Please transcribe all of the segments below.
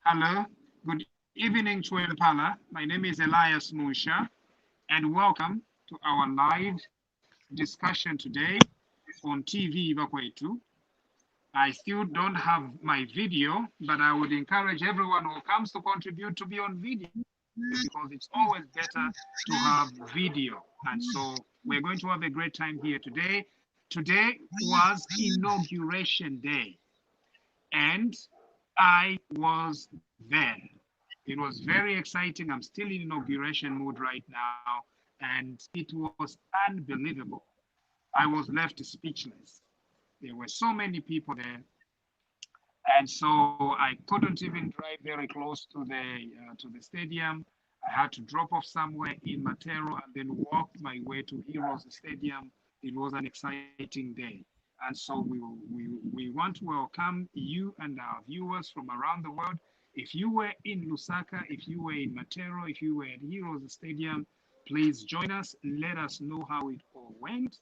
Hello, good evening, Pala. My name is Elias Musha, and welcome to our live discussion today on TV Bakwetu. I still don't have my video, but I would encourage everyone who comes to contribute to be on video because it's always better to have video. And so we're going to have a great time here today. Today was Inauguration Day, and I was there. It was very exciting. I'm still in inauguration mood right now, and it was unbelievable. I was left speechless. There were so many people there, and so I couldn't even drive very close to the stadium. I had to drop off somewhere in Matero and then walk my way to Heroes Stadium. It was an exciting day. And so we want to welcome you and our viewers from around the world. If you were in Lusaka, if you were in Matero, if you were at Heroes Stadium, please join us. Let us know how it all went,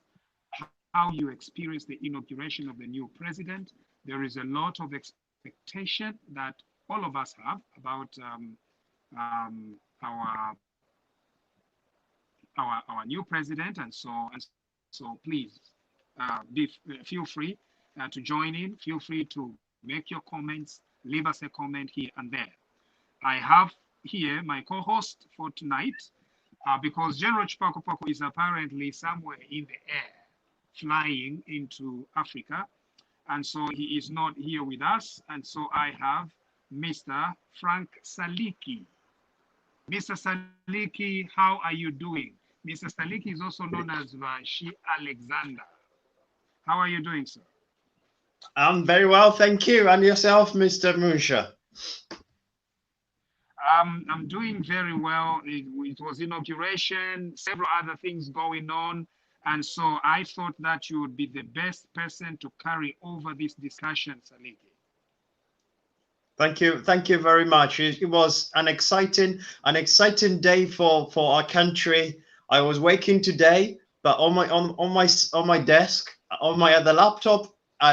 how you experienced the inauguration of the new president. There is a lot of expectation that all of us have about our our new president, and so please feel free to join in. Feel free to make your comments, leave us a comment here and there. I have here my co-host for tonight because General Chipaku is apparently somewhere in the air, flying into Africa, and so he is not here with us. And so I have Mr. Frank Saliki. Mr. Saliki, how are you doing? Mr. Saliki is also known as Vashi Alexander. How are you doing, sir? I'm very well, thank you. And yourself, Mr. Musha? I'm doing very well. It was inauguration, several other things going on. And so I thought that you would be the best person to carry over this discussion, Saliki. Thank you very much. It was an exciting day for our country. I was working today, but on my desk, on my other laptop, I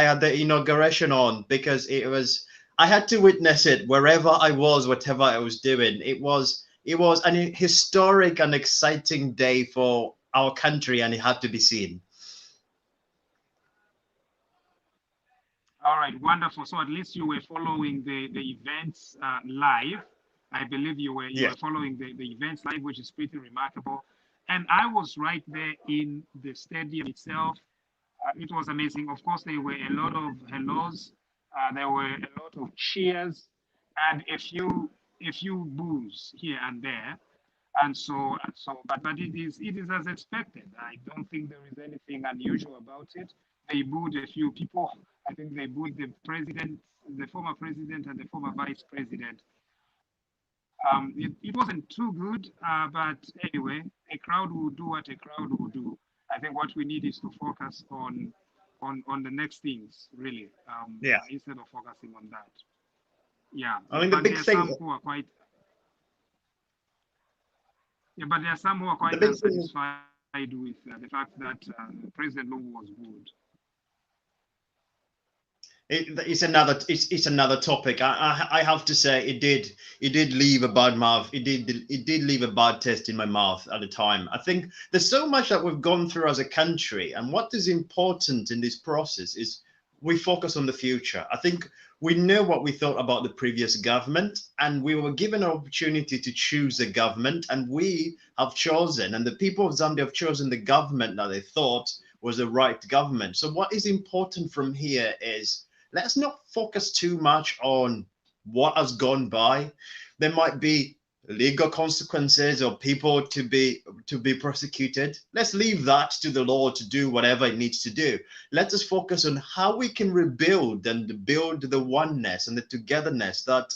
had the inauguration on because I had to witness it wherever I was, whatever I was doing. It was an historic and exciting day for our country, and it had to be seen. All right, wonderful. So at least you were following the events live. I believe you Yeah. were following the events live, which is pretty remarkable. And I was right there in the stadium itself. It was amazing. Of course, there were a lot of hellos. There were a lot of cheers and a few boos here and there. But it is as expected. I don't think there is anything unusual about it. They booed a few people. I think they booed the president, the former president, and the former vice president. It wasn't too good, but anyway, a crowd will do what a crowd will do. I think what we need is to focus on the next things, really, Yeah. instead of focusing on that. Yeah, I mean, but there are some who are quite yeah, but there are some who are the quite big thing unsatisfied with the fact that President Lungu was booed. it's another topic. I have to say it did leave a bad mouth. It did leave a bad taste in my mouth at the time. I think there's so much that we've gone through as a country, and what is important in this process is we focus on the future. I think we know what we thought about the previous government, and we were given an opportunity to choose a government, and we have chosen, and the people of Zambia have chosen the government that they thought was the right government. So what is important from here is let's not focus too much on what has gone by. There might be legal consequences or people to be prosecuted. Let's leave that to the law to do whatever it needs to do. Let us focus on how we can rebuild and build the oneness and the togetherness that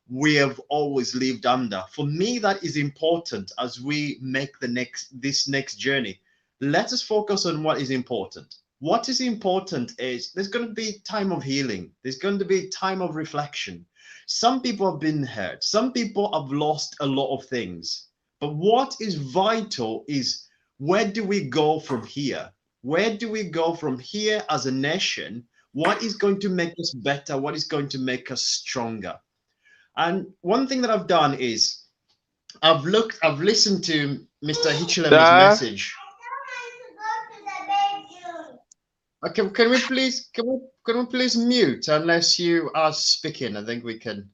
we have always lived under. For me, that is important as we make this next journey. Let us focus on what is important. What is important is there's going to be time of healing. There's going to be time of reflection. Some people have been hurt. Some people have lost a lot of things. But what is vital is where do we go from here? Where do we go from here as a nation? What is going to make us better? What is going to make us stronger? And one thing that I've done is I've listened to Mr. Hichilema's message. Okay, can we please mute unless you are speaking? I think we can.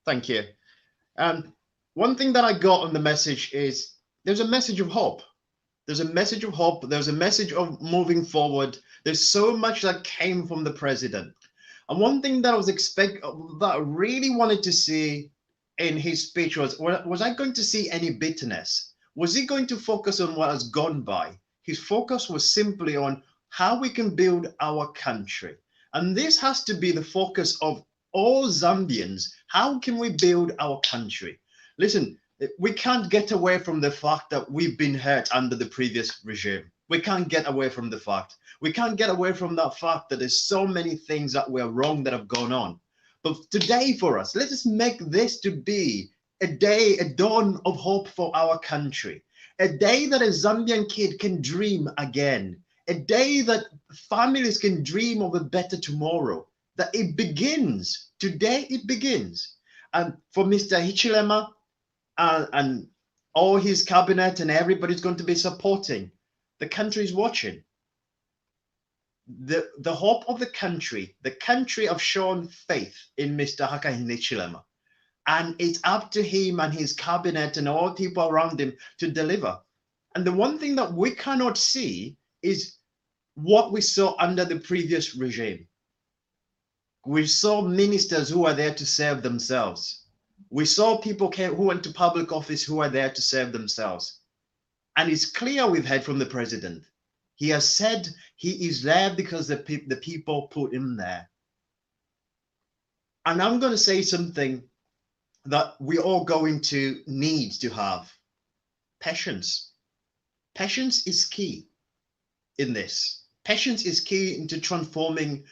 Thank you. One thing that I got on the message is there's a message of hope. There's a message of hope. There's a message of moving forward. There's so much that came from the president. And one thing that that I really wanted to see in his speech was I going to see any bitterness? Was he going to focus on what has gone by? His focus was simply on how we can build our country. And this has to be the focus of all Zambians. How can we build our country? Listen, we can't get away from the fact that we've been hurt under the previous regime. We can't get away from the fact. We can't get away from that fact that there's so many things that were wrong that have gone on. But today for us, let us make this to be a day, a dawn of hope for our country. A day that a Zambian kid can dream again. A day that families can dream of a better tomorrow. That it begins. Today it begins. And for Mr. Hichilema, and all his cabinet and everybody's going to be supporting. The country is watching. The hope of the country have shown faith in Mr. Hakainde Hichilema. And it's up to him and his cabinet and all people around him to deliver. And the one thing that we cannot see is what we saw under the previous regime. We saw ministers who are there to serve themselves. We saw people who went to public office who are there to serve themselves. And it's clear we've heard from the president. He has said he is there because the people put him there. And I'm going to say something that we're all going to need to have. Patience. Patience is key in this. Patience is key into transforming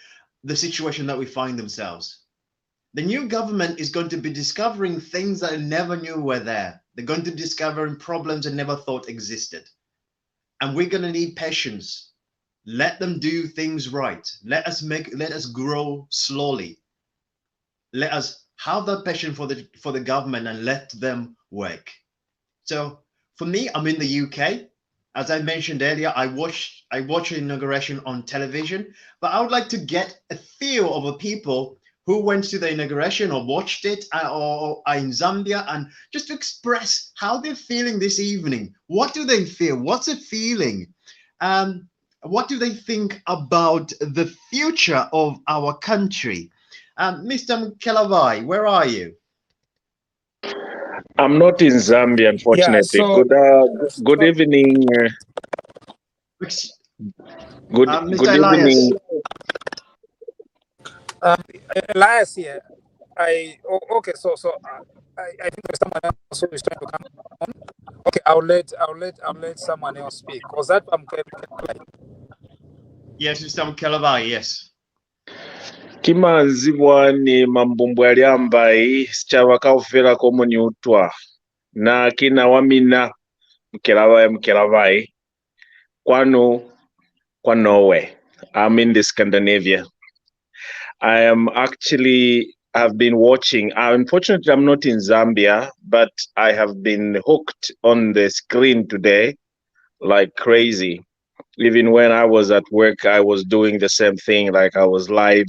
the situation that we find themselves. The new government is going to be discovering things that I never knew were there. They're going to be discovering problems I never thought existed. And we're going to need patience. Let them do things right. Let us grow slowly. Let us have that patience for the government and let them work. So for me, I'm in the UK. As I mentioned earlier, I watched the inauguration on television, but I would like to get a feel of the people who went to the inauguration or watched it or are in Zambia, and just to express how they're feeling this evening. What do they feel? What's it feeling? What do they think about the future of our country? Mr. Mkelavai, where are you? I'm not in Zambia, unfortunately. Good evening. Good Elias. evening. Elias here. Okay. So I think there's someone else who is trying to come on. Okay, I'll let someone else speak. Was that Yes, Mr. Mkelavai, yes. Kimanzibwa ni mambumbwe aliambai sichava kaufera komoni utwa na kina wamina mkelavai kwanu kwa Norway. I'm in the Scandinavia. I've been watching. Unfortunately, I'm not in Zambia, but I have been hooked on the screen today like crazy. Even when I was at work, I was doing the same thing. Like I was live,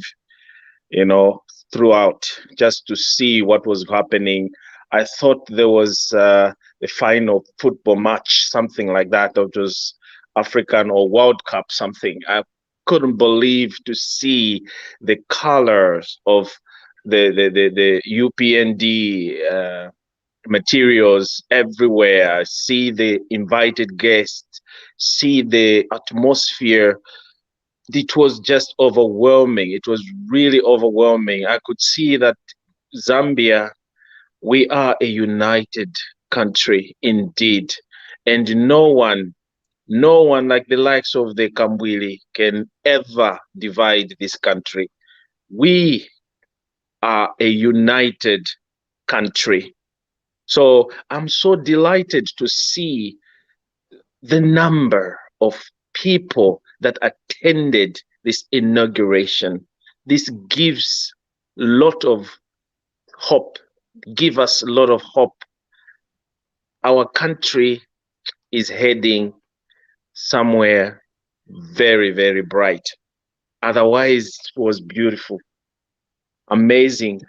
throughout just to see what was happening. I thought there was a final football match, something like that. It was African or World Cup, something. I couldn't believe to see the colors of the UPND materials everywhere, see the invited guests, see the atmosphere. It was just overwhelming. It was really overwhelming. I could see that Zambia, we are a united country indeed. And no one like the likes of the Kambwili can ever divide this country. We are a united country. So I'm so delighted to see the number of people that attended this inauguration. This gives a lot of hope, give us a lot of hope. Our country is heading somewhere very, very bright. Otherwise, it was beautiful, amazing.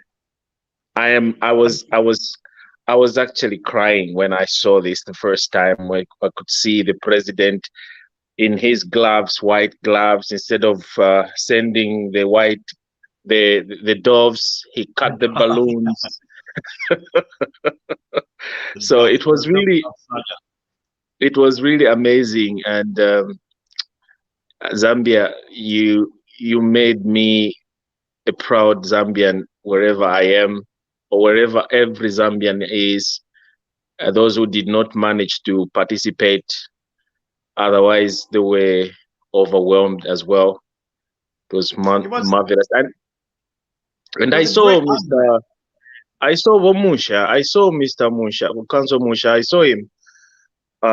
I was actually crying when I saw this the first time, when I could see the president in his gloves, white gloves, instead of sending the doves, he cut the balloons. So it was really amazing. And Zambia, you made me a proud Zambian wherever I am, or wherever every Zambian is. Those who did not manage to participate, otherwise they were overwhelmed as well. It was marvelous. And I saw Vomusha. I saw Mr. Musha, Council Musha. I saw him.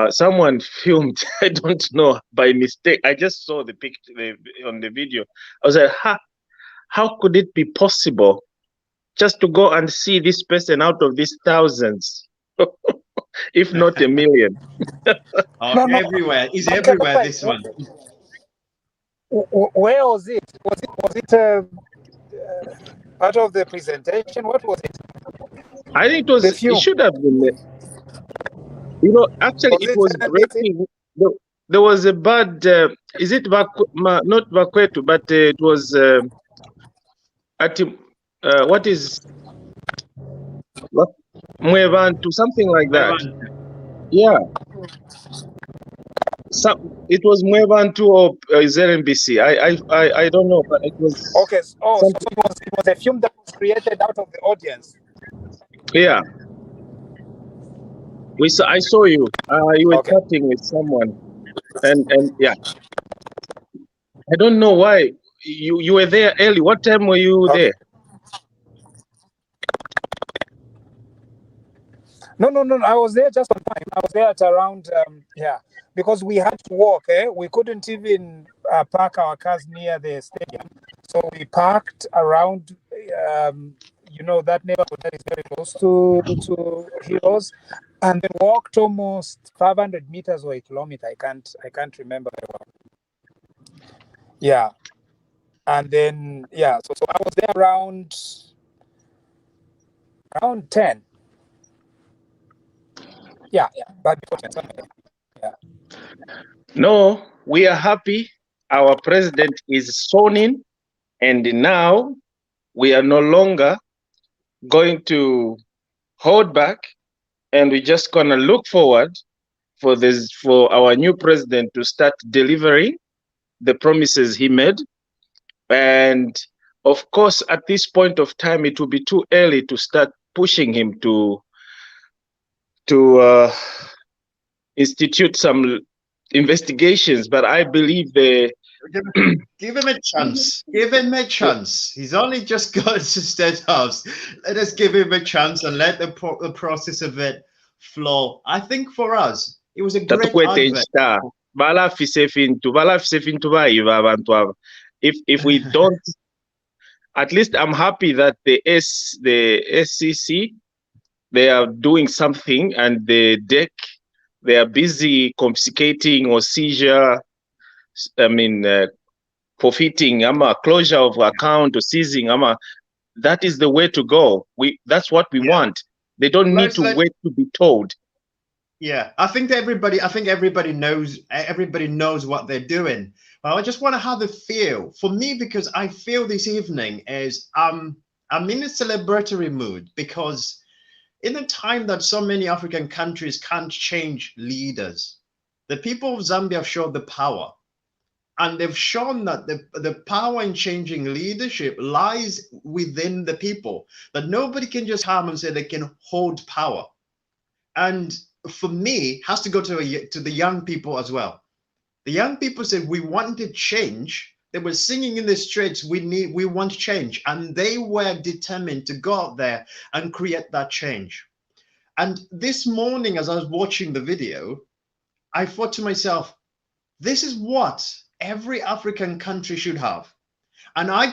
Someone filmed. I don't know, by mistake. I just saw the picture on the video. I was like, how could it be possible just to go and see this person out of these thousands, if not a million? Everywhere. He's everywhere, this one. Where was it? Was it part of the presentation? What was it? I think it should have been. Actually, it was breaking. There was a bad. Is it not Bakwetu, but it was what is Mwevantu, something like that. Yeah. It was Mwevantu or ZNBC. I don't know, but it was. Okay. So it was a film that was created out of the audience. Yeah. I saw you. You were chatting with someone, and yeah. I don't know why you were there early. What time were you there? No. I was there just on time. I was there at around because we had to walk. We couldn't even park our cars near the stadium, so we parked around. That neighborhood that is very close to Heroes, and then walked almost 500 meters or a kilometer. I can't remember very well. Yeah, and then so I was there around 10. Yeah, but before 10, something like that. Yeah. No, we are happy. Our president is sworn in, and now we are no longer going to hold back, and we're just gonna look forward for our new president to start delivering the promises he made. And of course, at this point of time, it will be too early to start pushing him to institute some investigations, but I believe give him a chance. Give him a chance. He's only just got to State House. Let us give him a chance and let the process of it flow. I think for us, it was a great advert. If we don't, at least I'm happy that the SCC, they are doing something, and the DEC, they are busy confiscating or seizure, forfeiting, closure of account or seizing. That is the way to go. That's what we want. They don't need to wait to be told. Yeah, I think everybody knows what they're doing. But I just want to have a feel for me, because I feel this evening is I'm in a celebratory mood, because in a time that so many African countries can't change leaders, the people of Zambia have shown the power. And they've shown that the power in changing leadership lies within the people, that nobody can just come and say they can hold power. And for me, has to go to the young people as well. The young people said, we wanted change. They were singing in the streets, we want change. And they were determined to go out there and create that change. And this morning, as I was watching the video, I thought to myself, this is what every African country should have. And I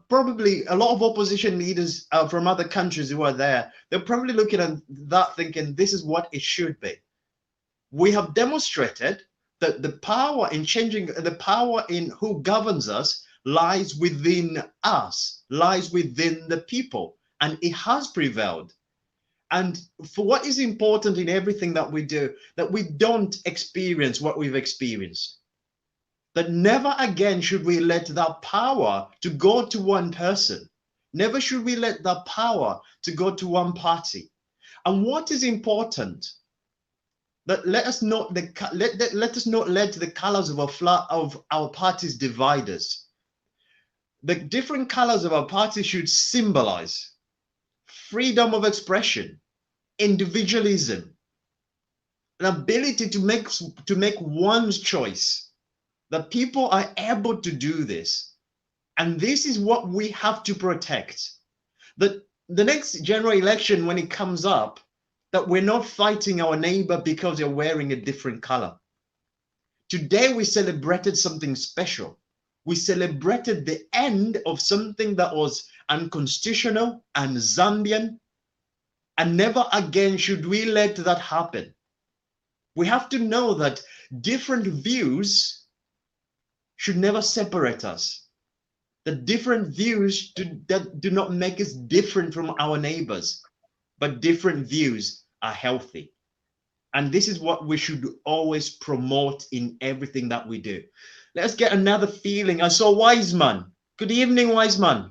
probably a lot of opposition leaders from other countries who are there, they're probably looking at that thinking this is what it should be. We have demonstrated that the power in changing, the power in who governs us lies within us, lies within the people, and it has prevailed. And for what is important in everything that we do, that we don't experience what we've experienced. That never again should we let that power to go to one person. Never should we let that power to go to one party. And what is important, that let us not let us not let the colors of our parties divide us. The different colors of our party should symbolize freedom of expression, individualism, an ability to make one's choice. That people are able to do this. And this is what we have to protect. That the next general election, when it comes up, that we're not fighting our neighbor because they're wearing a different color. Today, we celebrated something special. We celebrated the end of something that was unconstitutional and Zambian. And never again should we let that happen. We have to know that different views should never separate us. The different views do not make us different from our neighbors, but different views are healthy. And this is what we should always promote in everything that we do. Let's get another feeling. I saw Wiseman. Good evening, Wiseman.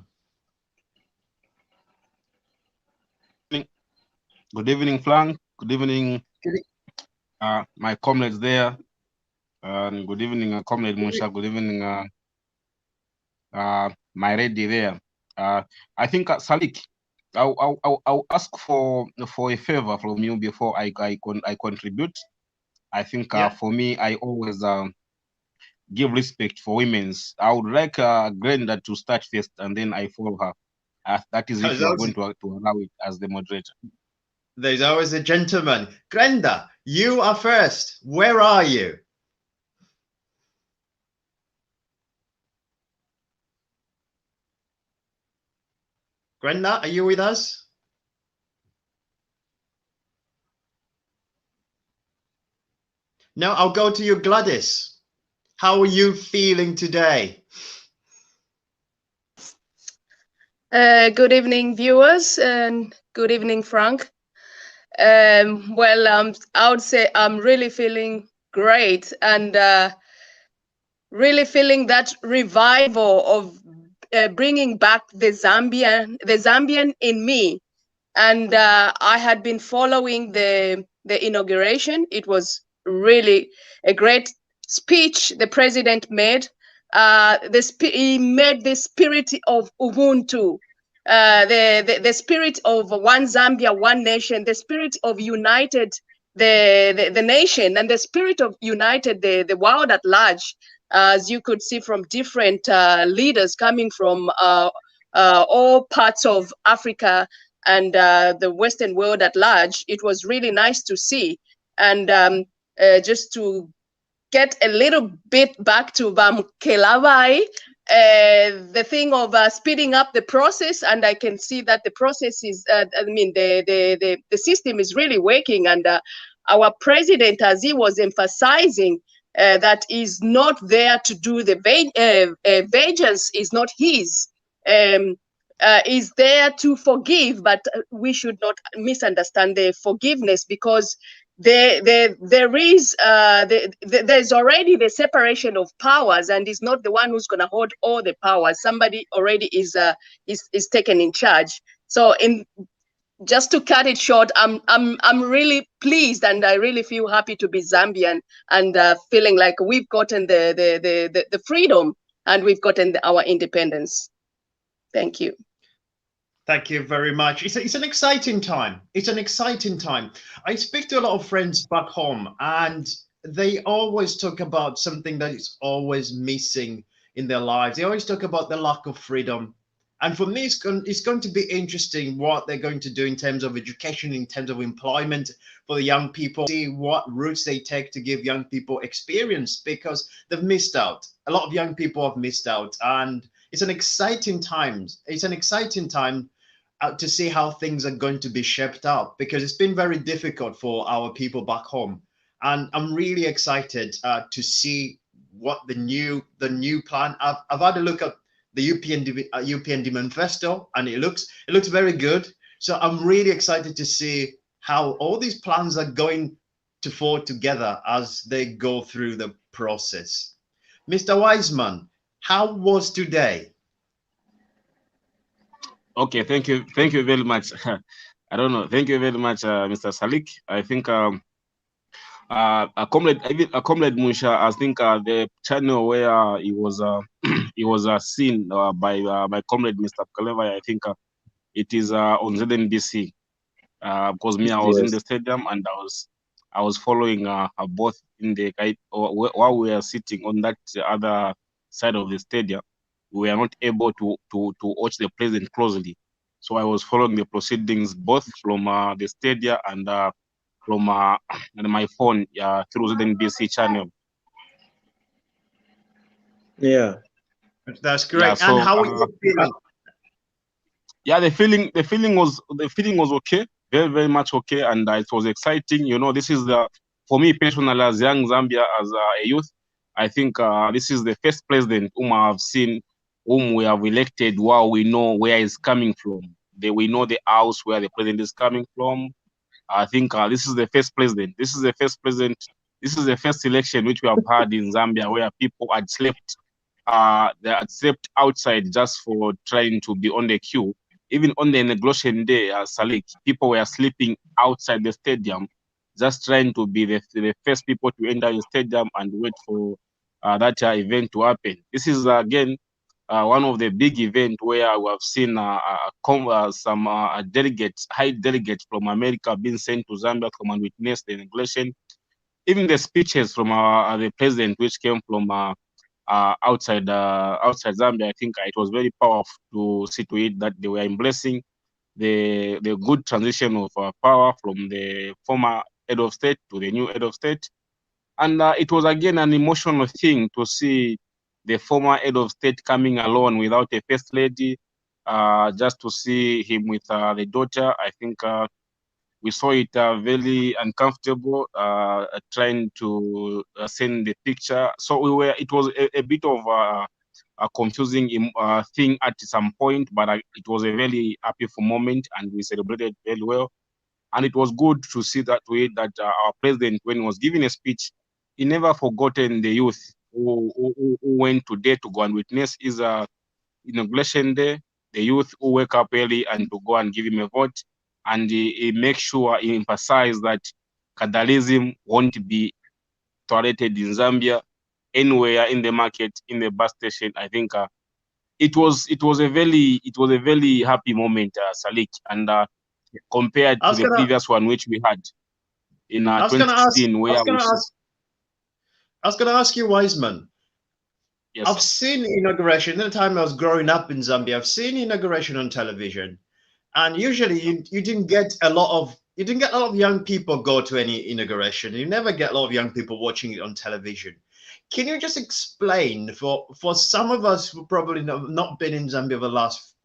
Good evening, Frank. Good evening, my comrades there. And good evening, comrade Musha. Good evening, my lady there. I think Salik, I'll ask for a favor from you before I contribute. I think for me, I always give respect for women's. I would like Glenda to start first, and then I follow her. That is if you are going to allow it as the moderator. There's always a gentleman. Glenda, you are first. Where are you? Glenda, are you with us? No, I'll go to you, Gladys. How are you feeling today? Good evening, viewers, and good evening, Frank. I would say I'm really feeling great and really feeling that revival of bringing back the Zambian in me. And I had been following the inauguration. It was really a great speech the president made. He made the spirit of Ubuntu, the spirit of one Zambia, one nation, the spirit of united the nation, and the spirit of united the world at large. As you could see from different leaders coming from all parts of Africa and the Western world at large. It was really nice to see. And just to get a little bit back to Bamkelawai, the thing of speeding up the process, and I can see that the process is, the system is really working, and our president, as he was emphasizing, that is not there to do the vengeance is not his, is there to forgive, but we should not misunderstand the forgiveness, because there's already the separation of powers, and he's not the one who's going to hold all the powers. Somebody already is taken in charge. So just to cut it short, I'm really pleased, and I really feel happy to be Zambian, and feeling like we've gotten the freedom, and we've gotten our independence. Thank you. Thank you very much. It's an exciting time. It's an exciting time. I speak to a lot of friends back home, and they always talk about something that is always missing in their lives. They always talk about the lack of freedom. And for me, it's going to be interesting what they're going to do in terms of education, in terms of employment for the young people, see what routes they take to give young people experience, because they've missed out. A lot of young people have missed out. And it's an exciting time. It's an exciting time to see how things are going to be shaped up, because it's been very difficult for our people back home, and I'm really excited to see what the new plan. I've had a look at the UPND manifesto, and it looks very good. So I'm really excited to see how all these plans are going to fall together as they go through the process. Mr. Wiseman, how was today? Okay, thank you very much. I don't know. Thank you very much, Mr. Salik. I think a comrade Musha. I think the channel where he was he was seen by my comrade Mr. Kaleva. I think it is on ZNBC because me, I was in the stadium and I was following both in the while we were sitting on that other side of the stadium. We were not able to watch the president closely, so I was following the proceedings both from the stadium and from my phone through the NBC channel. Yeah, that's great. Yeah, so, and how are you feeling? Yeah, the feeling was okay, very very much okay, and it was exciting. You know, this is for me personally as young Zambia as a youth. I think this is the first president whom I have seen, whom we have elected while we know where he's coming from. We know the house where the president is coming from. I think this is the first president. This is the first president. This is the first election which we have had in Zambia where people had slept. They had slept outside just for trying to be on the queue. Even on the inauguration day, Salik, people were sleeping outside the stadium, just trying to be the first people to enter the stadium and wait for that event to happen. This is again one of the big events where we have seen some delegates, high delegates from America being sent to Zambia to come and witness the inauguration. Even the speeches from the president, which came from outside Zambia, I think it was very powerful to see to it that they were embracing the good transition of power from the former head of state to the new head of state. And it was again an emotional thing to see the former head of state coming alone without a first lady, just to see him with the daughter. I think we saw it very uncomfortable, trying to send the picture. So it was a bit of a confusing thing at some point, but it was a very happy moment, and we celebrated very well. And it was good to see that way that our president, when he was giving a speech, he never forgotten the youth who went today to go and witness his inauguration day, the youth who wake up early and to go and give him a vote. And he makes sure, he emphasized that Kadalism won't be tolerated in Zambia, anywhere in the market, in the bus station. I think it was a very happy moment, Salik, and compared to the previous one which we had in 2016, where I was going to ask you, Wiseman. Yes, I've seen inauguration. At the time I was growing up in Zambia, I've seen inauguration on television, and usually you didn't get a lot of young people go to any inauguration. You never get a lot of young people watching it on television. Can you just explain for some of us who probably not been in Zambia the last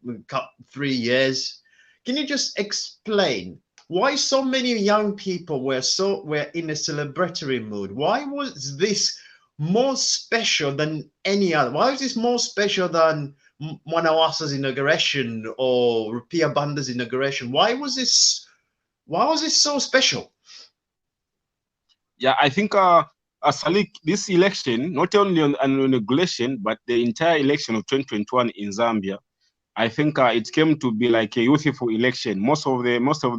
3 years? Can you just explain why so many young people were in a celebratory mood? Why was this more special than any other? Why was this more special than Mwanawasa's inauguration or Rupia Banda's inauguration? Why was this so special? Yeah, I think Salik, this election, not only on inauguration, but the entire election of 2021 in Zambia, I think it came to be like a youthful election. Most of the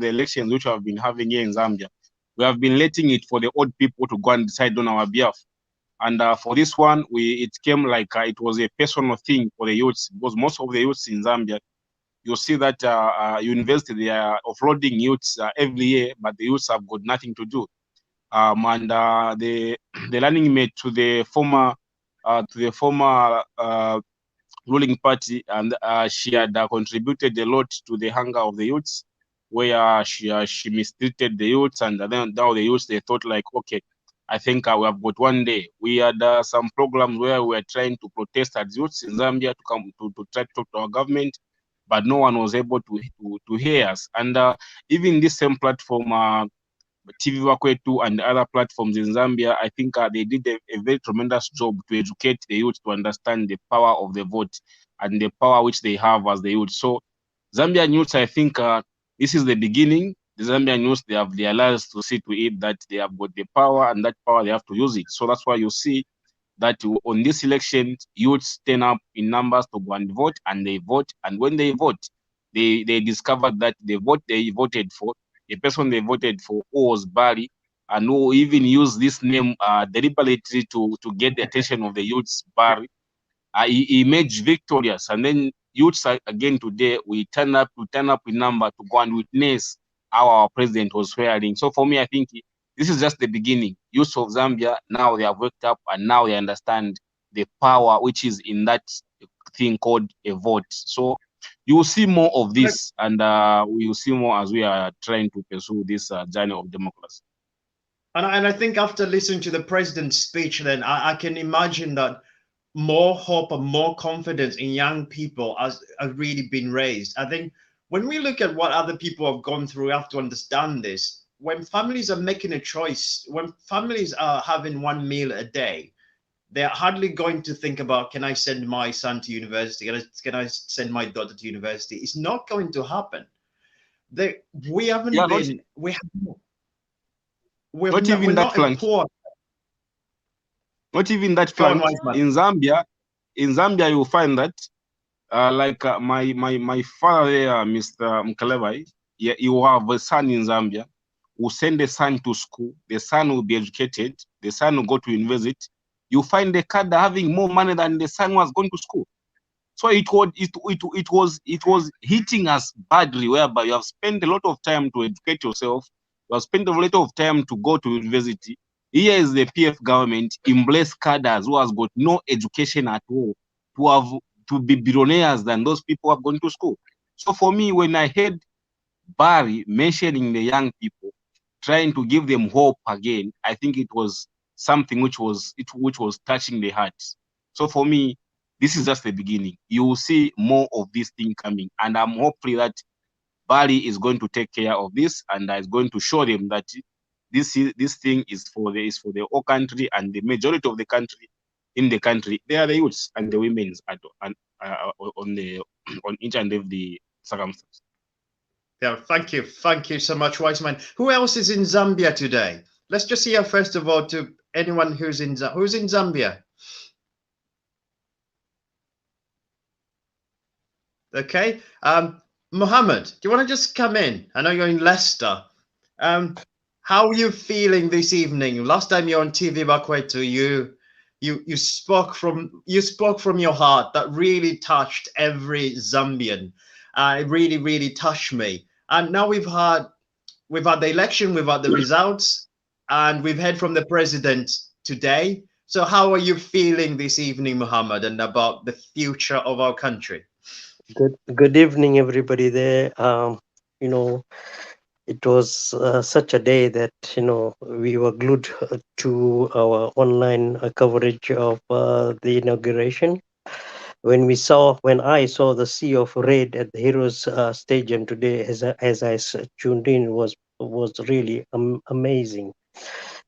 elections which we have been having here in Zambia, we have been letting it for the old people to go and decide on our behalf. And for this one, it came like it was a personal thing for the youths, because most of the youths in Zambia, you see that university, they are offloading youths every year, but the youths have got nothing to do. And the running mate to the former ruling party, and she had contributed a lot to the hunger of the youths, where she mistreated the youths, and then now the youths, they thought like, okay, I think we have got one day. We had some programs where we were trying to protest as youths in Zambia to come to try to talk to our government, but no one was able to hear us. And even this same platform, TV Wakwetu and other platforms in Zambia, I think they did a very tremendous job to educate the youth to understand the power of the vote and the power which they have as the youth. So Zambian youths, I think this is the beginning. The Zambian youths, they have realized to see to it that they have got the power, and that power they have to use it. So that's why you see that on this election, youths turn up in numbers to go and vote, and they vote. And when they vote, they discovered that the vote they voted for, the person they voted for was Bari, and who even used this name deliberately to get the attention of the youths, Bari. He emerged victorious, and then youths again today we turn up in number to go and witness how our president was faring. So for me, I think this is just the beginning. Youths of Zambia, now they have waked up and now they understand the power which is in that thing called a vote. So you will see more of this, and we will see more as we are trying to pursue this journey of democracy. And I think after listening to the president's speech, then I can imagine that more hope and more confidence in young people has really been raised. I think when we look at what other people have gone through, we have to understand this. When families are making a choice, when families are having one meal a day, they're hardly going to think about, can I send my son to university? Can I send my daughter to university? It's not going to happen. We haven't Yeah, been, not even that flank. Not even that flank. In Zambia, you will find that, like my father there, Mr. Mkalevai, he will have a son in Zambia, who send the son to school. The son will be educated. The son will go to university. You find the cadre having more money than the son was going to school. So it was hitting us badly, whereby you have spent a lot of time to educate yourself. You have spent a lot of time to go to university. Here is the PF government embrace cadres who has got no education at all to be billionaires than those people who have gone to school. So for me, when I heard Barry mentioning the young people, trying to give them hope again, I think it was something which was touching the hearts. So for me, this is just the beginning. You will see more of this thing coming, and I'm hopeful that Bali is going to take care of this and is going to show them that this thing is for the whole country, and the majority of the country they are the youths and the women on each and every circumstance. Yeah, thank you so much, Wiseman. Who else is in Zambia today? Let's just hear first of all to anyone who's in Zambia. Okay, Mohammed, do you want to just come in? I know you're in Leicester. How are you feeling this evening? Last time you were on TV Bakwetu, you spoke from your heart. That really touched every Zambian. It really touched me. And now we've had the election, we've had the results, and we've heard from the president today. So how are you feeling this evening, Mohammed, and about the future of our country? Good evening, everybody there. It was such a day that we were glued to our online coverage of the inauguration. When I saw the sea of red at the Heroes Stadium today, as I tuned in, was really amazing.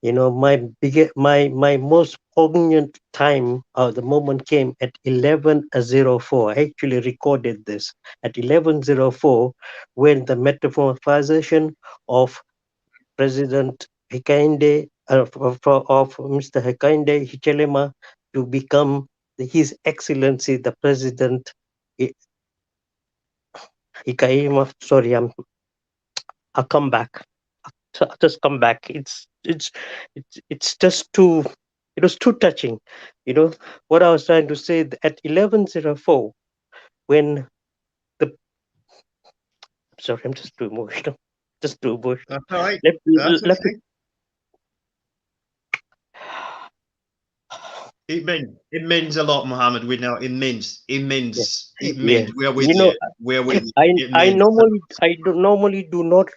My most poignant time, the moment came at 11:04. I actually recorded this at 11:04 when the metamorphosization of President Hakainde of Mr. Hakainde Hichilema to become His Excellency the President Hikaima. Sorry, I'll come back. I'll just come back. It's just too. It was too touching. What I was trying to say at 11:04 when the. Sorry, I'm just too emotional. Just too emotional. That's all right. That's okay. It means a lot, Mohammed. We know it means. Yeah. We're with you. We're with you. I normally do not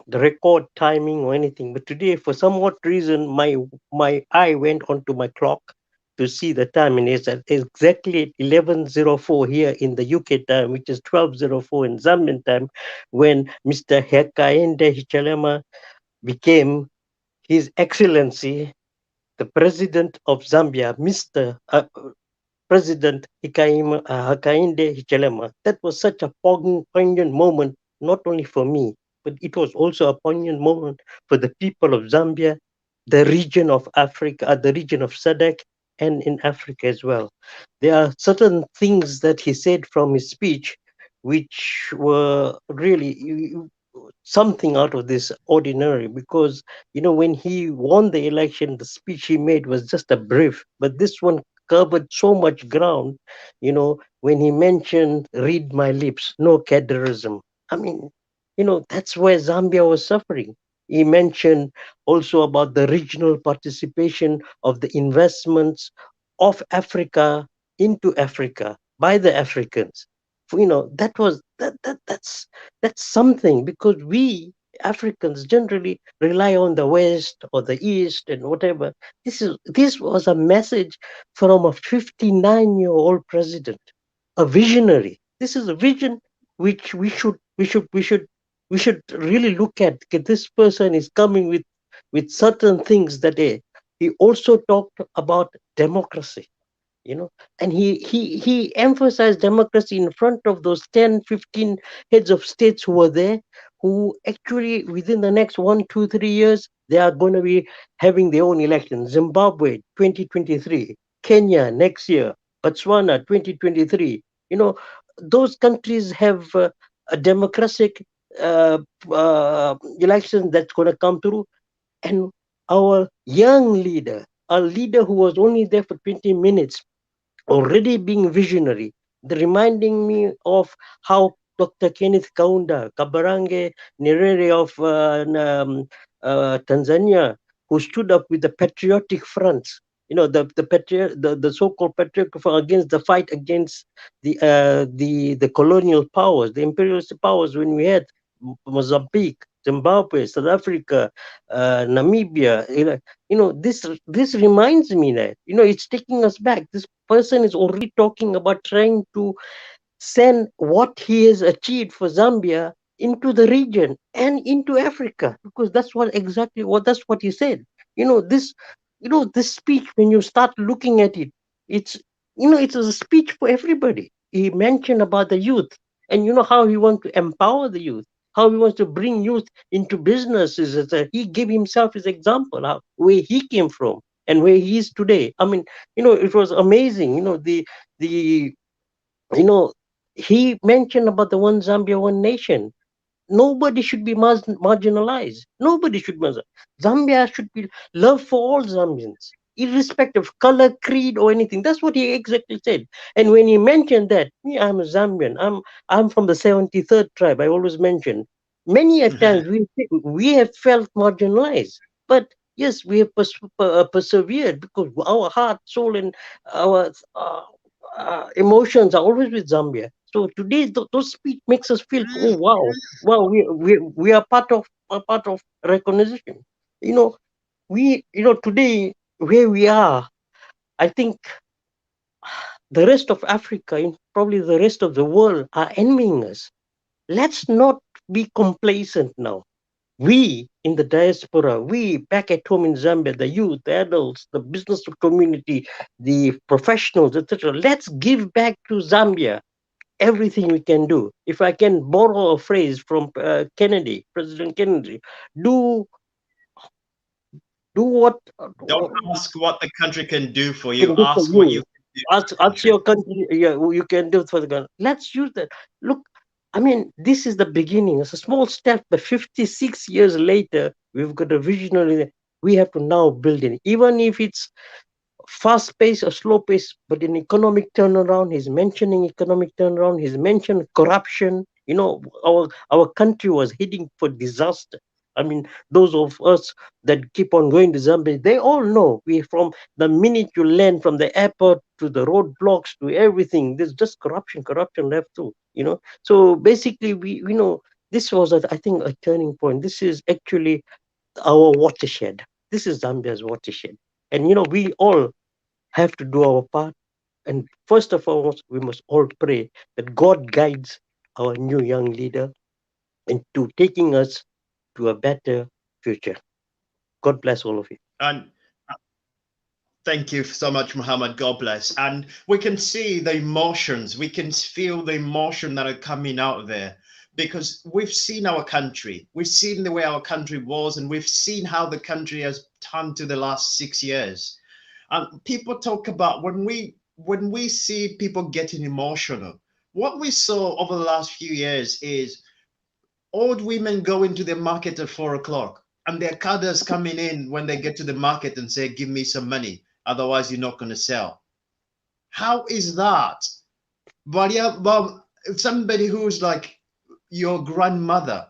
the record timing or anything. But today, for some odd reason, my eye went onto my clock to see the time, and it's at exactly at 11:04 here in the UK time, which is 12:04 in Zambian time, when Mr. Hakainde Hichilema became His Excellency the President of Zambia, Mr. President Hakainde Hichilema. That was such a poignant moment, not only for me, but it was also a poignant moment for the people of Zambia, the region of Africa, the region of SADC, and in Africa as well. There are certain things that he said from his speech which were really something out of this ordinary, because when he won the election, the speech he made was just a brief, but this one covered so much ground. When he mentioned "read my lips, no cadreism," I mean, that's where Zambia was suffering. He mentioned also about the regional participation of the investments of Africa into Africa by the Africans. That's something, because we Africans generally rely on the West or the East and whatever. This was a message from a 59-year-old president, a visionary. This is a vision which we should really look at. Okay, this person is coming with certain things that he also talked about democracy, and he emphasized democracy in front of those 10, 15 heads of states who were there, who actually within the next 1, 2, 3 years they are going to be having their own elections. Zimbabwe 2023, Kenya next year, Botswana 2023. Those countries have a democratic uh, election that's going to come through. And our young leader, a leader who was only there for 20 minutes, already being visionary, reminding me of how Dr. Kenneth Kaunda, Kabarange Nyerere of Tanzania, who stood up with the patriotic fronts, the so-called patriotic front against the fight against the colonial powers, the imperialist powers, when we had Mozambique, Zimbabwe, South Africa, Namibia. This reminds me that it's taking us back. This person is already talking about trying to send what he has achieved for Zambia into the region and into Africa, because that's what he said. This speech, when you start looking at it, it's a speech for everybody. He mentioned about the youth, and how he wants to empower the youth, how he wants to bring youth into businesses. He gave himself his example, where he came from and where he is today. I mean, it was amazing. The you know, he mentioned about the one Zambia, one nation. Nobody should be marginalized. Nobody should be. Zambia should be love for all Zambians, irrespective of color, creed, or anything. That's what he exactly said. And when he mentioned that, me, I'm a Zambian. I'm from the 73rd tribe. I always mention. Many a times we have felt marginalized, but yes, we have persevered, because our heart, soul, and our emotions are always with Zambia. So today, those speech makes us feel, oh wow, we are part of recognition. You know, today where we are, I think the rest of Africa and probably the rest of the world are envying us. Let's not be complacent now. We in the diaspora, we back at home in Zambia, the youth, the adults, the business community, the professionals, etc. Let's give back to Zambia everything we can do. If I can borrow a phrase from President Kennedy, do what Don't ask what the country can do for you. can do for Ask what you you. can do for the Ask country. your country, yeah, you can do it for the country. Let's use that. Look, I mean, this is the beginning. It's a small step, but 56 years later, we've got a visionary. We have to now build it, even if it's fast pace or slow pace, but in economic turnaround, he's mentioning economic turnaround, he's mentioned corruption. Our country was heading for disaster. I mean, those of us that keep on going to Zambia, they all know, we from the minute you land from the airport to the roadblocks to everything, there's just corruption left too. So basically, we This was, I think, a turning point. This is actually our watershed. This is Zambia's watershed. And, we all have to do our part. And first of all, we must all pray that God guides our new young leader into taking us to a better future. God bless all of you. And thank you so much, Muhammad. God bless. And we can see the emotions. We can feel the emotion that are coming out there because we've seen our country. We've seen the way our country was, and we've seen how the country has turned to the last 6 years. And people talk about when we see people getting emotional, what we saw over the last few years is old women going to the market at 4 o'clock and their cadres coming in when they get to the market and say, give me some money, otherwise you're not going to sell. How is that? But yeah, well, if somebody who's like your grandmother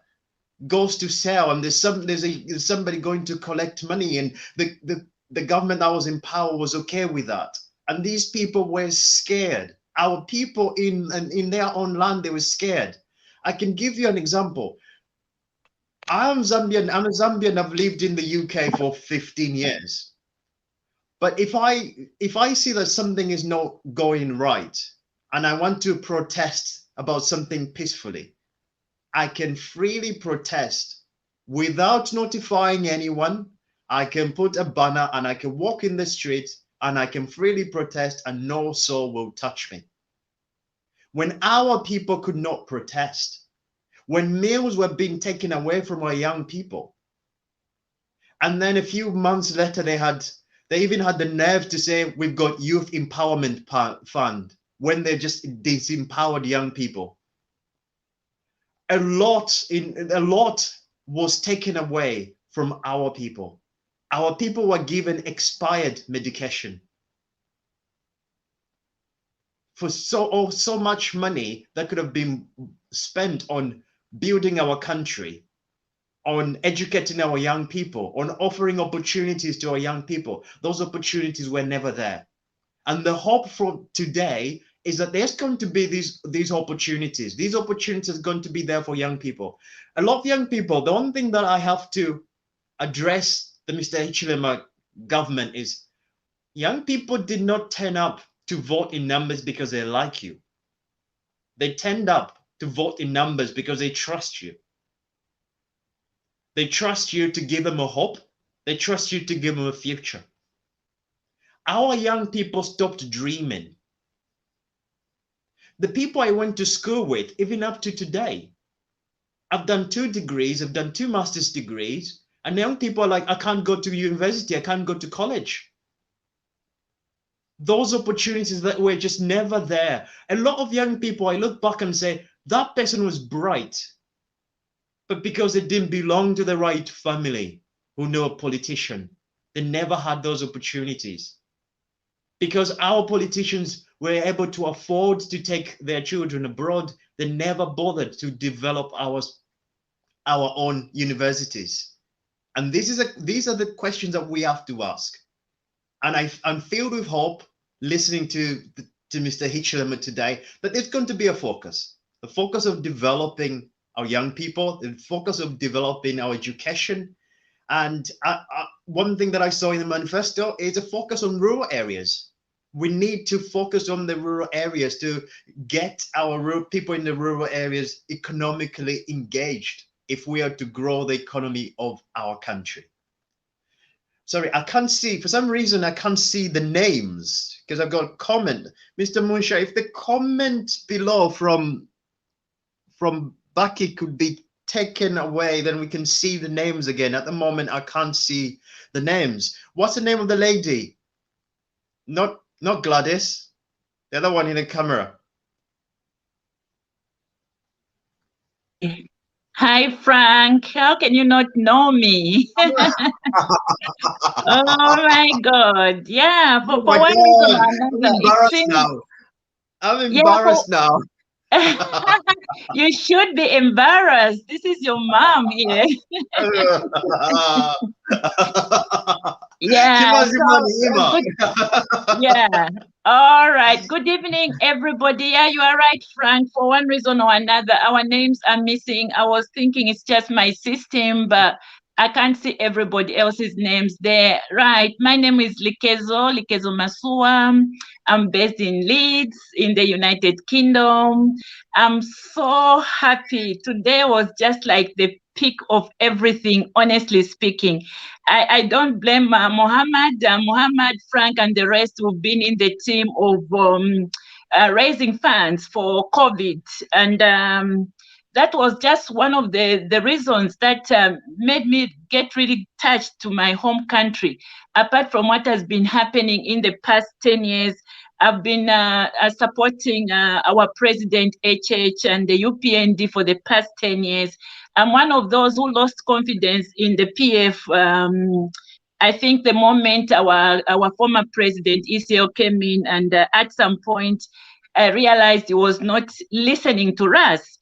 goes to sell and there's somebody going to collect money, and the government that was in power was okay with that, and these people were scared. Our people in their own land, they were scared. I can give you an example. I'm Zambian. I'm a Zambian. I've lived in the UK for 15 years. But if I see that something is not going right and I want to protest about something peacefully, I can freely protest without notifying anyone. I can put a banner and I can walk in the street and I can freely protest and no soul will touch me. When our people could not protest, when meals were being taken away from our young people, and then a few months later they even had the nerve to say we've got youth empowerment fund when they just disempowered young people. A lot was taken away from our people. Our people were given expired medication for so much money that could have been spent on building our country, on educating our young people, on offering opportunities to our young people. Those opportunities were never there. And the hope for today is that there's going to be these opportunities. These opportunities are going to be there for young people. A lot of young people, the one thing that I have to address the Mr. Hichilema government is young people did not turn up to vote in numbers because they like you. They turned up to vote in numbers because they trust you. They trust you to give them a hope. They trust you to give them a future. Our young people stopped dreaming. The people I went to school with, even up to today, I've done 2 degrees, I've done 2 master's degrees, and young people are like, I can't go to university, I can't go to college. Those opportunities that were just never there. A lot of young people, I look back and say, that person was bright, but because they didn't belong to the right family who know a politician, they never had those opportunities. Because our politicians were able to afford to take their children abroad, they never bothered to develop our own universities. And these are the questions that we have to ask. And I'm filled with hope listening to Mr. Hichilema today, that there's going to be a focus of developing our young people, the focus of developing our education. And one thing that I saw in the manifesto is a focus on rural areas. We need to focus on the rural areas to get our rural people in the rural areas economically engaged if we are to grow the economy of our country. Sorry, I can't see, for some reason, I can't see the names because I've got a comment. Mr. Munsha, if the comment below from Baki could be taken away, then we can see the names again. At the moment, I can't see the names. What's the name of the lady? Not Gladys, the other one in the camera. Hi, Frank. How can you not know me? Oh my God. Yeah, for one reason or another. I'm embarrassed now. I'm embarrassed now. You should be embarrassed. This is your mom here. Yeah. Yeah. All right. Good evening, everybody. Yeah, you are right, Frank. For one reason or another, our names are missing. I was thinking it's just my system, but I can't see everybody else's names there. Right. My name is Likezo Masua. I'm based in Leeds, in the United Kingdom. I'm so happy. Today was just like the peak of everything, honestly speaking. I don't blame Mohammed, Frank, and the rest who've been in the team of raising funds for COVID. And that was just one of the reasons that made me get really touched to my home country. Apart from what has been happening in the past 10 years, I've been supporting our president, HH, and the UPND for the past 10 years. I'm one of those who lost confidence in the PF. I think the moment our former president, ECL, came in, and at some point, I realized he was not listening to us.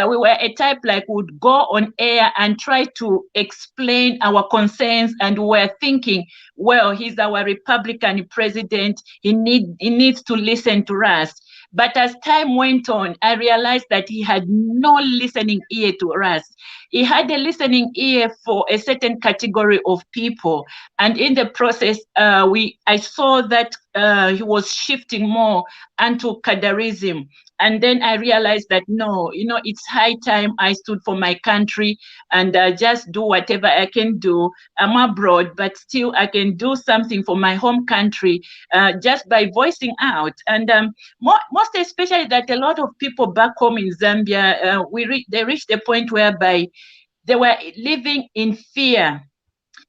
We were a type like would go on air and try to explain our concerns, and we were thinking, well, he's our Republican president. He needs to listen to us. But as time went on, I realized that he had no listening ear to us. He had a listening ear for a certain category of people. And in the process, I saw that he was shifting more onto cadarism. And then I realized that, no, it's high time I stood for my country and just do whatever I can do. I'm abroad, but still I can do something for my home country just by voicing out. And most especially that a lot of people back home in Zambia, they reached a point whereby they were living in fear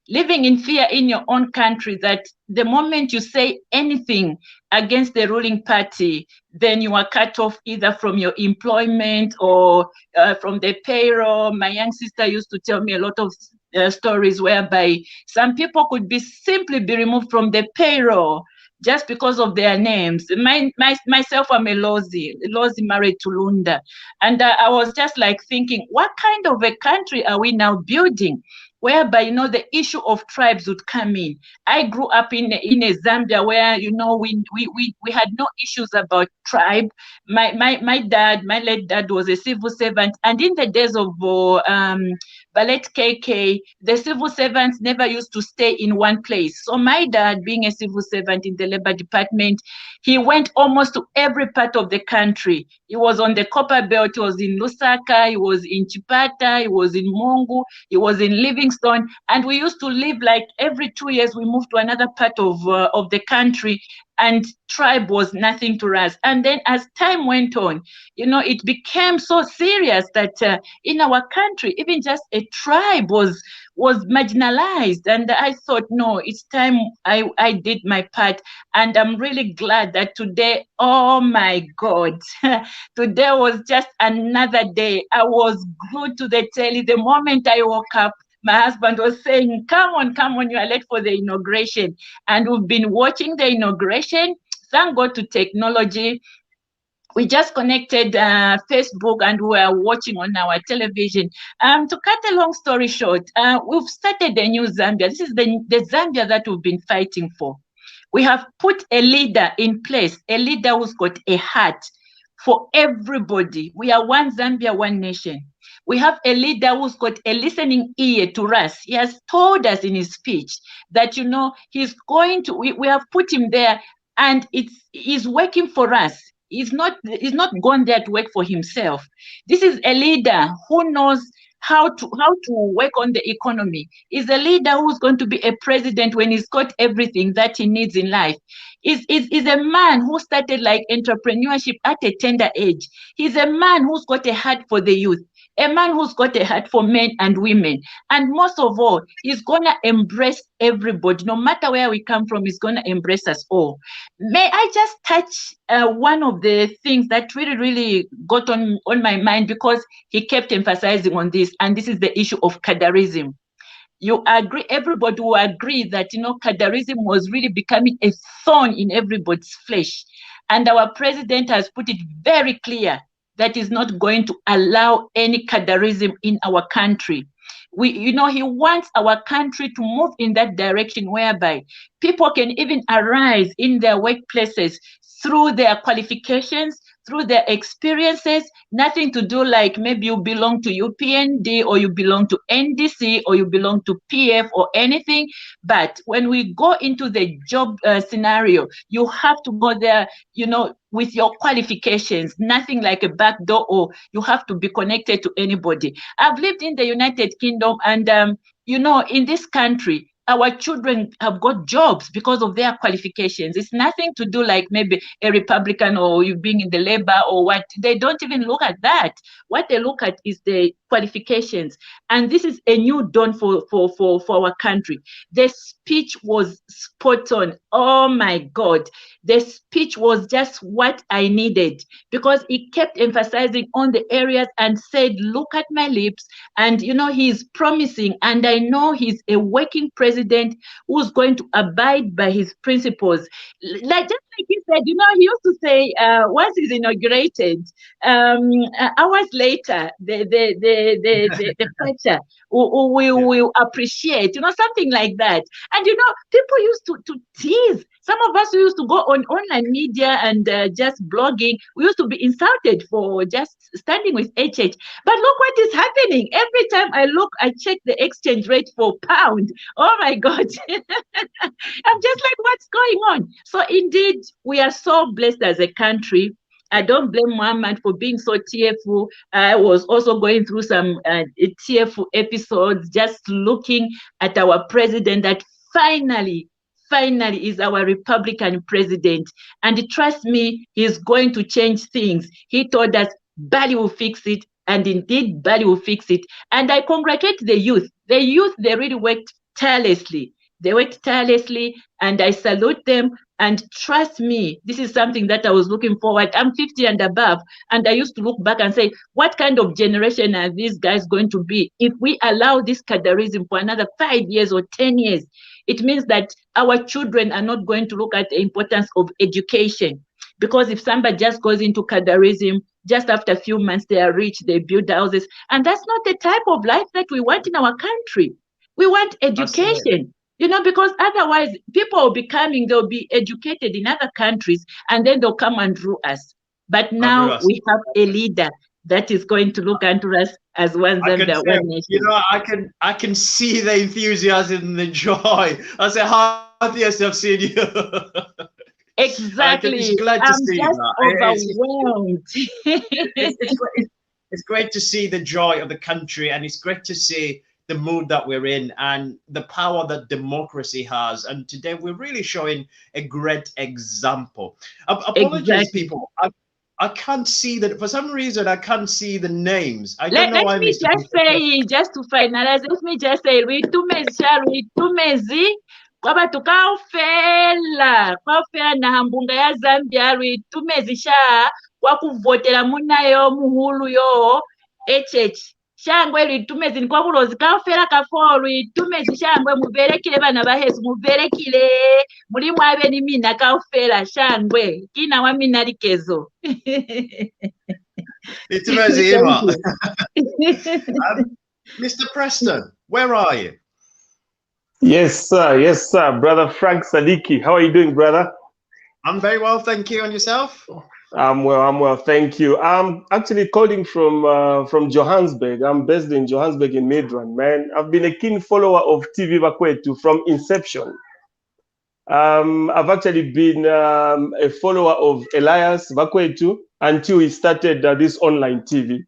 in your own country, that the moment you say anything against the ruling party, then you are cut off either from your employment or from the payroll. My young sister used to tell me a lot of stories whereby some people could simply be removed from the payroll just because of their names. Myself, I'm a Lozi married to Lunda. And I was just like thinking, what kind of a country are we now building? Whereby, the issue of tribes would come in. I grew up in a Zambia where, we had no issues about tribe. My late dad was a civil servant. And in the days of Ballet KK, the civil servants never used to stay in one place. So my dad, being a civil servant in the labor department, he went almost to every part of the country. He was on the Copper Belt, he was in Lusaka, he was in Chipata, he was in Mongu, he was in Livingstone, and we used to live like every 2 years we moved to another part of the country, and tribe was nothing to us. And then as time went on, it became so serious that in our country, even just a tribe was marginalized. And I thought, no, it's time I did my part. And I'm really glad that today, oh my God, today was just another day. I was glued to the telly. The moment I woke up, my husband was saying, come on, you are late for the inauguration. And we've been watching the inauguration. Thank God to technology. We just connected Facebook and we are watching on our television. To cut a long story short, we've started a new Zambia. This is the Zambia that we've been fighting for. We have put a leader in place, a leader who's got a heart for everybody. We are one Zambia, one nation. We have a leader who's got a listening ear to us. He has told us in his speech that, he's going to, we have put him there, and he's working for us. He's not gone there to work for himself. This is a leader who knows how to work on the economy. He's a leader who's going to be a president when he's got everything that he needs in life. Is a man who started like entrepreneurship at a tender age. He's a man who's got a heart for the youth, a man who's got a heart for men and women. And most of all, he's going to embrace everybody. No matter where we come from, he's going to embrace us all. May I just touch one of the things that really, really got on my mind, because he kept emphasizing on this, and this is the issue of cadarism. You agree, everybody will agree that, cadarism was really becoming a thorn in everybody's flesh. And our president has put it very clear that is not going to allow any cadarism in our country. He wants our country to move in that direction whereby people can even arise in their workplaces, through their qualifications, through their experiences, nothing to do like maybe you belong to UPND or you belong to NDC or you belong to PF or anything. But when we go into the job scenario, you have to go there, you know, with your qualifications, nothing like a back door or you have to be connected to anybody. I've lived in the United Kingdom and, you know, in this country, our children have got jobs because of their qualifications. It's nothing to do like maybe a Republican or you being in the labor or what. They don't even look at that. What they look at is the qualifications. And this is a new dawn for our country. The speech was spot on. Oh my God. The speech was just what I needed because it kept emphasizing on the areas and said, look at my lips. And, you know, he's promising, and I know he's a working president who's going to abide by his principles. Like, just like he said, you know, he used to say, once he's inaugurated, hours later, the culture will appreciate, you know, something like that. And, you know, people used to tease. Some of us used to go on online media and just blogging. We used to be insulted for just standing with HH. But look what is happening. Every time I look, I check the exchange rate for pound. Oh my God. I'm just like, what's going on? So indeed, we are so blessed as a country. I don't blame Muhammad for being so tearful. I was also going through some tearful episodes, just looking at our president that finally is our Republican president. And trust me, he's going to change things. He told us Bali will fix it. And indeed, Bali will fix it. And I congratulate the youth. The youth, they really worked tirelessly. They worked tirelessly, and I salute them. And trust me, this is something that I was looking forward. I'm 50 and above, and I used to look back and say, what kind of generation are these guys going to be if we allow this cadarism for another 5 years or 10 years? It means that our children are not going to look at the importance of education. Because if somebody just goes into cadarism, just after a few months, they are rich, they build houses. And that's not the type of life that we want in our country. We want education. Absolutely. You know, because otherwise people will be coming, they'll be educated in other countries, and then they'll come and rule us. But now we have a leader that is going to look unto us as one Zambia, one nation. You know, I can see the enthusiasm and the joy. I say, happiest I've seen you. Exactly. I'm glad to see just that. Overwhelmed. It's great to see the joy of the country, and it's great to see the mood that we're in and the power that democracy has. And today we're really showing a great example. Apologies, people. I can't see that. For some reason, I can't see the names. I don't know why. Let me just say, just to finalize, let me just say, Rwitumezi, kwaba tukaufela na hambunga ya Zambia, Rwitumezi sha wakuvotela munayo muhulu yo HH. Shangwe Rwitumezi nkwakulozi kaufela kafo Rwitumezi shangwe muverekile bana bahesu muverekile muri mwabe ni mina kaufela shangwe kina wa mina likezo. It's amazing, Mr. Preston, where are you? Yes, sir. Brother Frank Sadiki, how are you doing, brother? I'm very well, thank you. And yourself? I'm well, thank you. I'm actually calling from Johannesburg. I'm based in Johannesburg in Midrand, man. I've been a keen follower of TV Bakwetu from inception. I've actually been a follower of Elias Bakwetu until he started this online TV.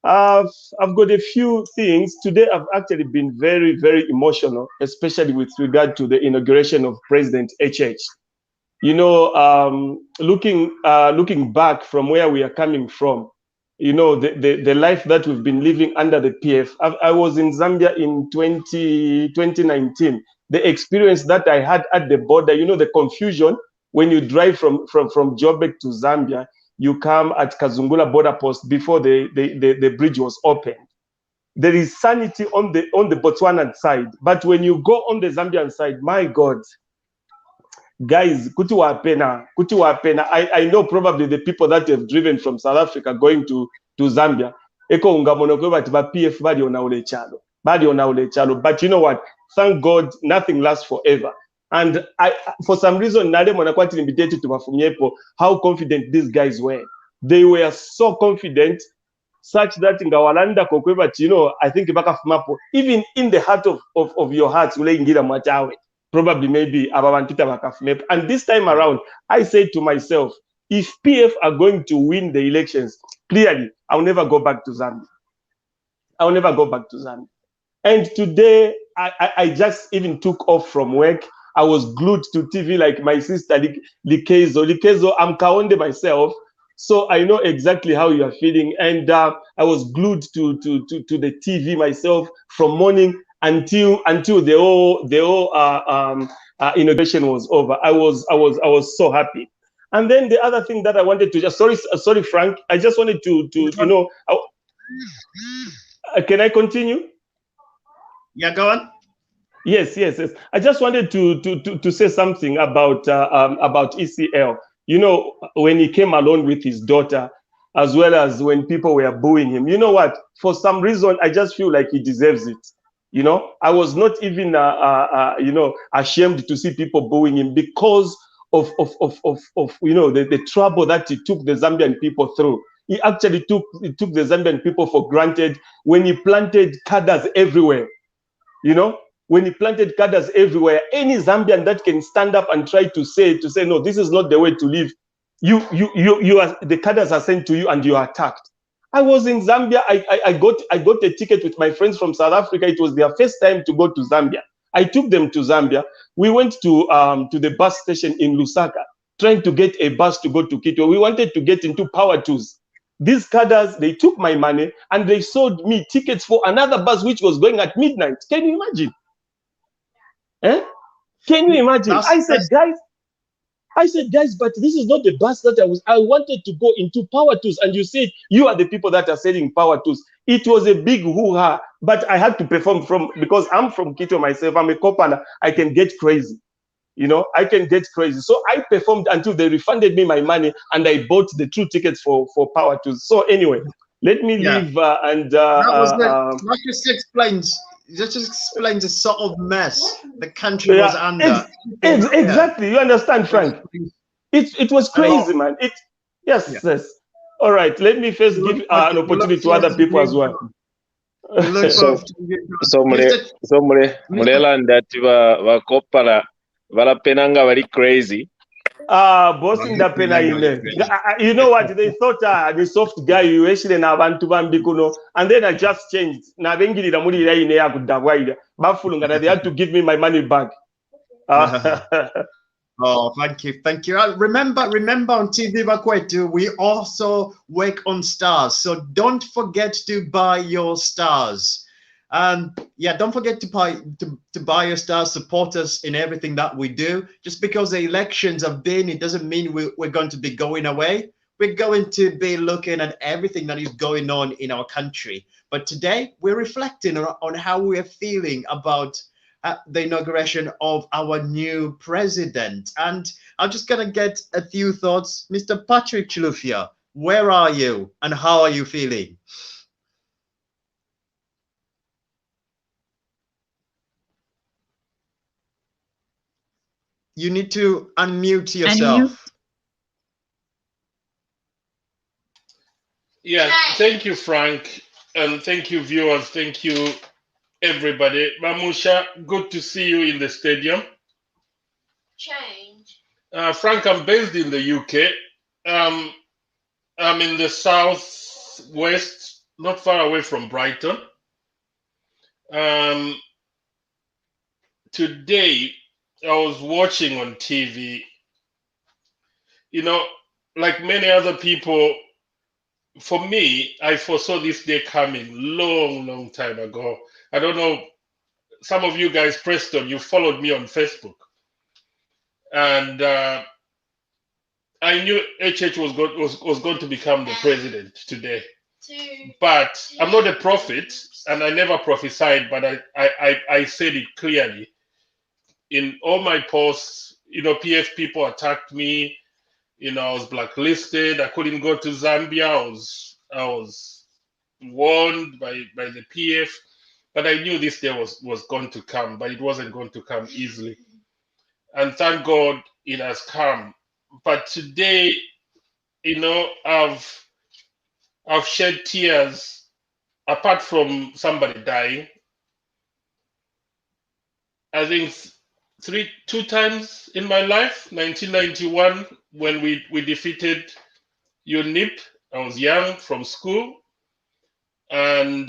I've got a few things. Today, I've actually been very, very emotional, especially with regard to the inauguration of President HH. You know, looking back from where we are coming from, you know, the life that we've been living under the PF. I was in Zambia in 2019. The experience that I had at the border, you know, the confusion when you drive from Joburg to Zambia, you come at Kazungula border post before the bridge was opened. There is sanity on the Botswanan side, but when you go on the Zambian side, my God, guys, kutiwa pena. I know probably the people that have driven from South Africa going to Zambia. Eko ungamono kwa bati ba PF badi ona ule chalo. But you know what? Thank God, nothing lasts forever. And for some reason, Nade Monakwati invitated to Mafumyepo, how confident these guys were. They were so confident, such that in Gawalanda Kokweba, I think Bakafumapo, even in the heart of your hearts, probably maybe Abavantita Bakafumepo. And this time around, I said to myself, if PF are going to win the elections, clearly, I'll never go back to Zambia. I'll never go back to Zambia. And today, I just even took off from work. I was glued to TV like my sister, Likezo. Likezo, I'm Kaonde myself, so I know exactly how you are feeling. And I was glued to the TV myself from morning until the whole inauguration was over. I was so happy. And then the other thing that I wanted to just sorry Frank, I just wanted to can I continue? Yeah, go on. Yes. I just wanted to say something about ECL. When he came along with his daughter, as well as when people were booing him. You know what? For some reason, I just feel like he deserves it. I was not even ashamed to see people booing him because of the trouble that he took the Zambian people through. He actually took the Zambian people for granted when he planted cadres everywhere. When he planted cadres everywhere, any Zambian that can stand up and try to say no, this is not the way to live, you are, the cadres are sent to you and you are attacked. I was in Zambia. I got a ticket with my friends from South Africa. It was their first time to go to Zambia. I took them to Zambia. We went to the bus station in Lusaka, trying to get a bus to go to Kitwe. We wanted to get into Power Tools. These cadres, they took my money and they sold me tickets for another bus which was going at midnight. Can you imagine? Can you imagine? I said, guys, but this is not the bus that I wanted to go into Power Tools. And you said you are the people that are selling Power Tools. It was a big hoo-ha, but I had to perform because I'm from Quito myself. I'm a copper. I can get crazy. I can get crazy. So I performed until they refunded me my money and I bought the 2 tickets for Power Tools. So anyway, let me leave that just explains the sort of mess the country was under. Exactly. You understand, Frank? It was crazy, man. Yes. All right. Let me first give an opportunity to other people as well. So Mulela ndati vakopala valapenanga vari crazy. Boss in the pena ine. You know what? They thought the soft guy you actually na abantu bambikuno, and then I just changed. Na bengilira muri ira ine ya kudabwaira. Bafulunga, they had to give me my money back. Oh, thank you. Remember on TV Bakwetu, we also work on stars. So don't forget to buy your stars. Don't forget to buy your stars, support us in everything that we do. Just because the elections have been, it doesn't mean we're going to be going away. We're going to be looking at everything that is going on in our country. But today we're reflecting on how we're feeling about the inauguration of our new president. And I'm just going to get a few thoughts. Mr. Patrick Chilufya, where are you and how are you feeling? You need to unmute yourself. Yeah, thank you, Frank. And thank you, viewers. Thank you, everybody. Mamusha, good to see you in the stadium. Frank, I'm based in the UK. I'm in the southwest, not far away from Brighton. Today, I was watching on TV, like many other people, for me, I foresaw this day coming long time ago. I don't know, some of you guys, Preston, you followed me on Facebook. And I knew HH was going to become the president today. But I'm not a prophet, and I never prophesied, but I said it clearly. In all my posts, PF people attacked me. I was blacklisted. I couldn't go to Zambia. I was warned by the PF, but I knew this day was going to come, but it wasn't going to come easily. and thank God it has come. But today, I've shed tears, apart from somebody dying. I think two times in my life. 1991, when we defeated UNIP. I was young, from school, and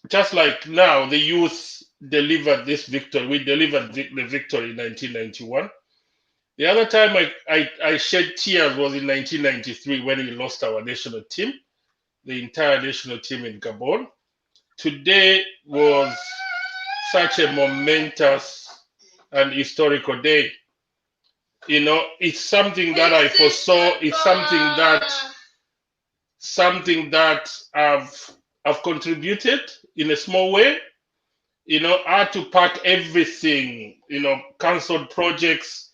just like now, the youth delivered this victory. We delivered the victory in 1991. The other time I shed tears was in 1993 when we lost our national team, the entire national team in Gabon. Today was such a momentous and historical day. It's something that I foresaw. It's something that I've contributed in a small way. I had to pack everything, cancelled projects.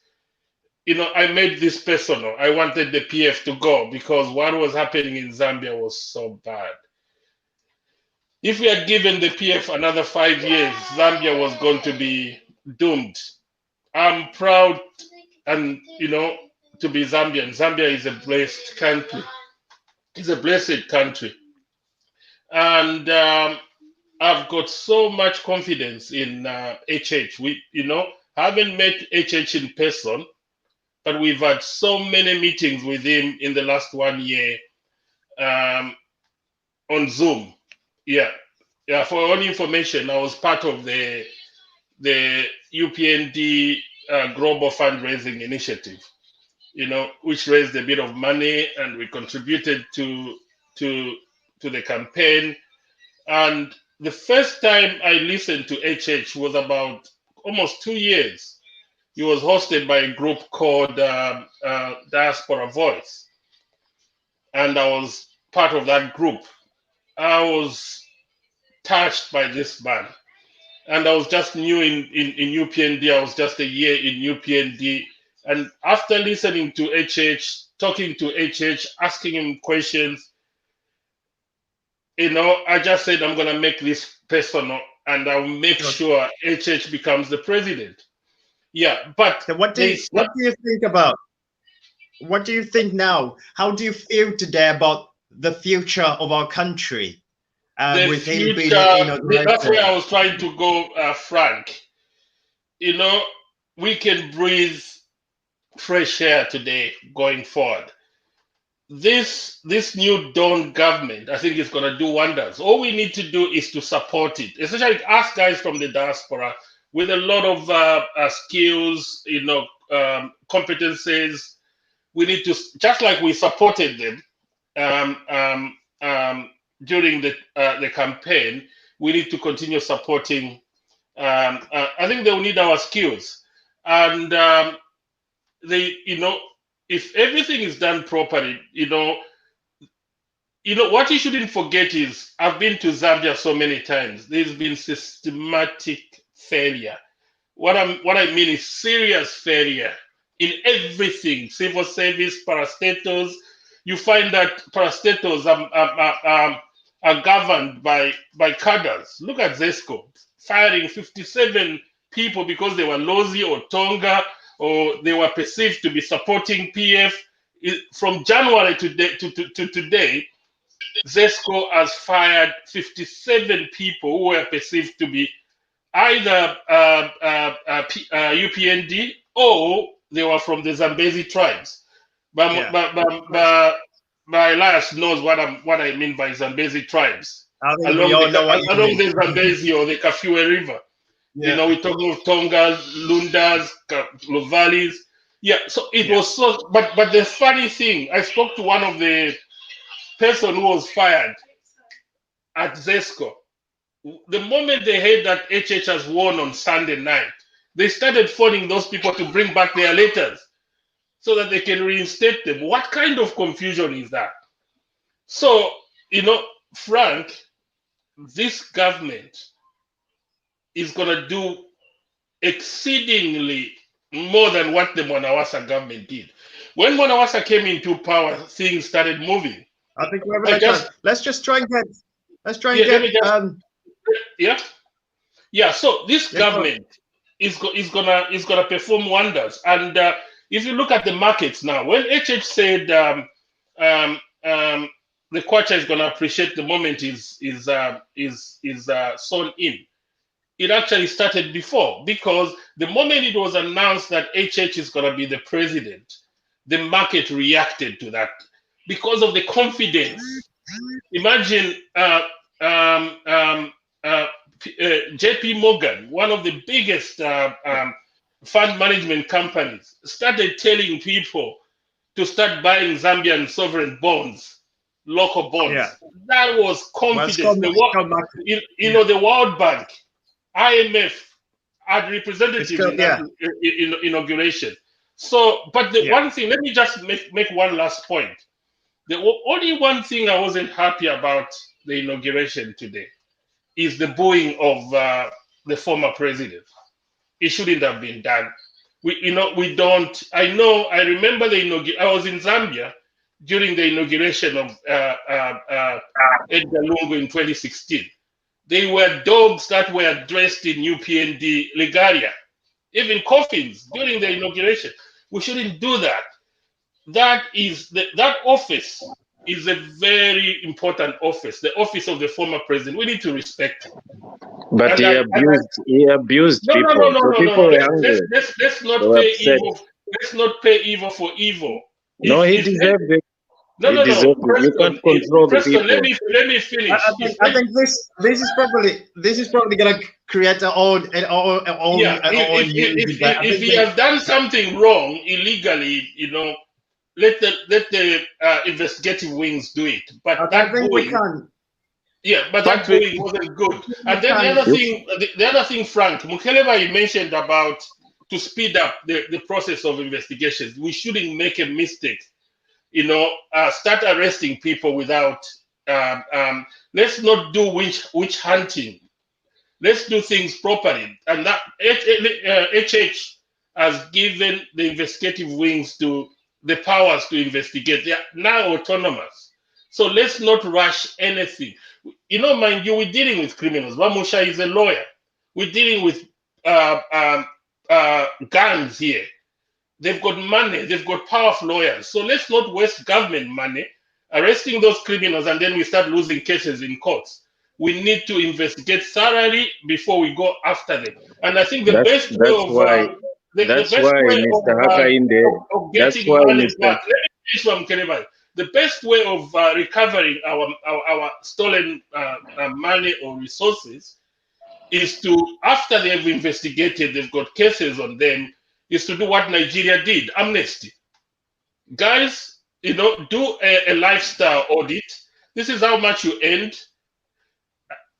I made this personal. I wanted the PF to go because what was happening in Zambia was so bad. If we had given the PF another 5 years, Zambia was going to be doomed. I'm proud and, to be Zambian. Zambia is a blessed country. It's a blessed country. And I've got so much confidence in HH. We, haven't met HH in person, but we've had so many meetings with him in the last 1 year on Zoom. Yeah. For your own information, I was part of the UPND Global Fundraising Initiative, which raised a bit of money, and we contributed to the campaign. And the first time I listened to HH was about almost 2 years. He was hosted by a group called Diaspora Voice, and I was part of that group. I was touched by this man, and I was just new in UPND. I was just a year in UPND, and after listening to HH, talking to HH, asking him questions, I just said I'm gonna make this personal, and I'll make sure HH becomes the president. Yeah, but so what do you think about? What do you think now? How do you feel today about the future of our country? With him being, that's where I was trying to go, Frank. We can breathe fresh air today going forward. This new Dawn government, I think, is going to do wonders. All we need to do is to support it, especially us guys from the diaspora with a lot of skills, competencies. We need to, just like we supported them during the campaign, we need to continue supporting. I think they'll need our skills, and if everything is done properly, what you shouldn't forget is I've been to Zambia so many times. There's been systematic failure. What I mean is serious failure in everything. Civil service, parastatals. You find that parastatals are governed by cadres. Look at ZESCO firing 57 people because they were Lozi or Tonga, or they were perceived to be supporting PF. From January to today, ZESCO has fired 57 people who were perceived to be either UPND or they were from the Zambezi tribes. But Elias knows what I mean by Zambezi tribes. Along the Zambezi or the Kafue River. Yeah. We're talking of Tongas, Lundas, Lovalis. Yeah, so it was so. But the funny thing, I spoke to one of the person who was fired at ZESCO. The moment they heard that HH has won on Sunday night, they started phoning those people to bring back their letters so that they can reinstate them. What kind of confusion is that? So, Frank, this government is going to do exceedingly more than what the Mwanawasa government did. When Mwanawasa came into power, things started moving. I think let's try and get. So this government, is gonna perform wonders. And if you look at the markets now, when HH said the kwacha is gonna appreciate the moment is sown in, it actually started before, because the moment it was announced that HH is gonna be the president, the market reacted to that because of the confidence. Imagine JP Morgan, one of the biggest fund management companies, started telling people to start buying Zambian sovereign bonds, local bonds. Yeah. That was confidence. The World Bank, IMF had representatives in that inauguration. So, but the one thing, let me just make one last point. The only one thing I wasn't happy about the inauguration today is the booing of the former president. It shouldn't have been done. I remember I was in Zambia during the inauguration of Edgar Lungu in 2016. They were dogs that were dressed in UPND regalia, even coffins during the inauguration. We shouldn't do that. That office is a very important office, the office of the former president. We need to respect it. But he abused people. Let's not pay evil for evil. He deserved it. No. You can't control the people. Let me finish. I think this is probably gonna create our own. If he has done something wrong illegally, let the investigative wings do it. But I think we can. Yeah, but that bullying wasn't good. And then the other thing, Frank Mukheleva, you mentioned about to speed up the process of investigations. We shouldn't make a mistake. Start arresting people without. Let's not do witch hunting. Let's do things properly. And that HH has given the investigative wings the powers to investigate. They are now autonomous. So let's not rush anything. Mind you, we're dealing with criminals. Mamusha is a lawyer. We're dealing with gangs here. They've got money. They've got powerful lawyers. So let's not waste government money arresting those criminals and then we start losing cases in courts. We need to investigate thoroughly before we go after them. And I think the best way of getting money back. Let me finish one, Kelebali. The best way of recovering our stolen money or resources is to, after they've investigated, they've got cases on them, is to do what Nigeria did, amnesty. Guys, do a lifestyle audit. This is how much you earned.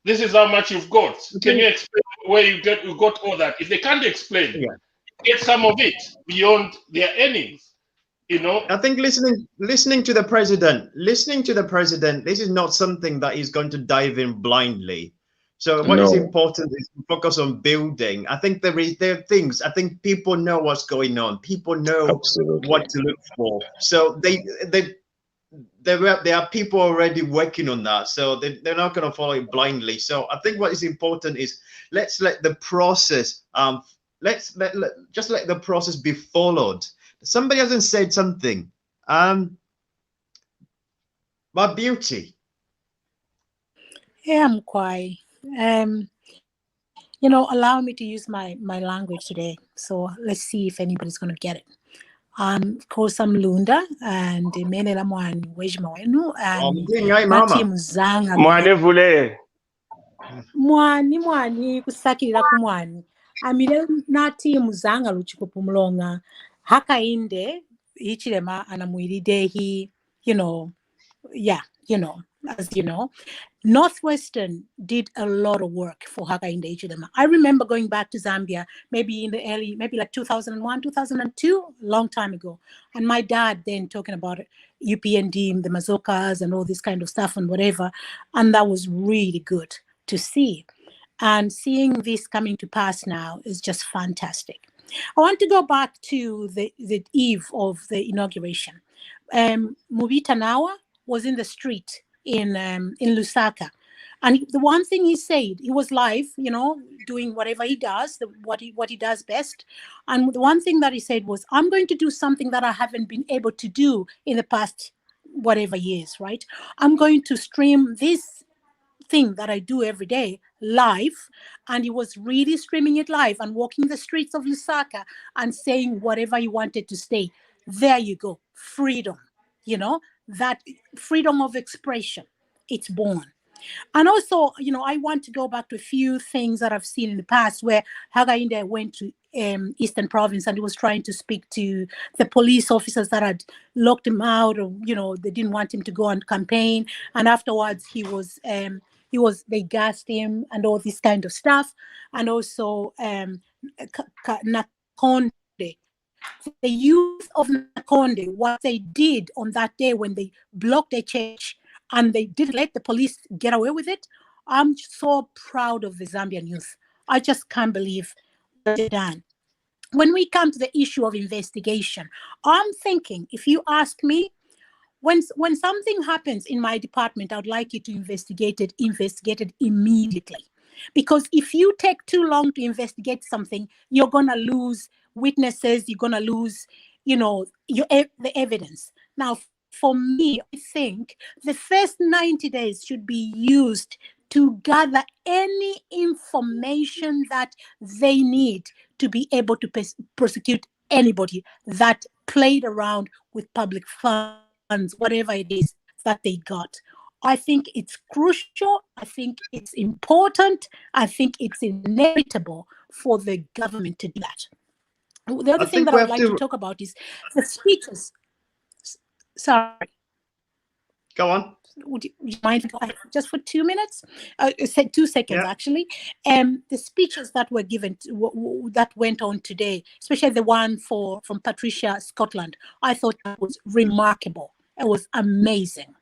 This is how much you've got. Can you explain where you got all that? If they can't explain, get some of it beyond their earnings. I think listening to the president, this is not something that is going to dive in blindly. So what is important is to focus on building. I think there are things. I think people know what's going on. People know what to look for. So there are people already working on that. So they're not going to follow it blindly. So I think what is important is let's let the process. Just let the process be followed. Somebody hasn't said something. About beauty. Yeah, I'm quite. Allow me to use my language today. So let's see if anybody's going to get it. Of course, I'm Lunda and Menela Mwani Wejmawenu and Nati Muzanga. Mwani kusakira kumwani. Amile Nati Muzanga luchikupumulonga. Hakainde Hichilema anamuiridehi, as you know. Northwestern did a lot of work for Hakainde Hichilema. I remember going back to Zambia, maybe like 2001, 2002, a long time ago. And my dad then talking about UPND, the Mazokas and all this kind of stuff and whatever. And that was really good to see. And seeing this coming to pass now is just fantastic. I want to go back to the eve of the inauguration. Mubita Nawa was in the street in Lusaka, And the one thing he said, he was live, you know, doing whatever he does, what he does best. And the one thing that he said was, I'm going to do something that I haven't been able to do in the past whatever years, right? I'm going to stream this thing that I do every day live. And he was really streaming it live and walking the streets of Lusaka and saying whatever he wanted to say. There you go. Freedom, you know, that freedom of expression. It's born. And also, you know, I want to go back to a few things that I've seen in the past where Hakainde went to Eastern Province and he was trying to speak to the police officers that had locked him out, or, you know, they didn't want him to go on campaign. And afterwards they gassed him and all this kind of stuff. And also Nakonde, the youth of Nakonde, what they did on that day when they blocked a church and they didn't let the police get away with it. I'm so proud of the Zambian youth. I just can't believe what they've done. When we come to the issue of investigation, I'm thinking, if you ask me, when something happens in my department, I would like you to investigate it immediately. Because if you take too long to investigate something, you're going to lose witnesses, you're going to lose, you know, the evidence. Now, for me, I think the first 90 days should be used to gather any information that they need to be able to prosecute anybody that played around with public funds, whatever it is that they got. I think it's crucial. I think it's important. I think it's inevitable for the government to do that. The other thing that I would like to talk about is the speeches. Sorry. Go on. Would you mind just for 2 minutes? 2 seconds, yeah. Actually. The speeches that were given, that went on today, especially the one from Patricia Scotland, I thought that was remarkable. It was amazing.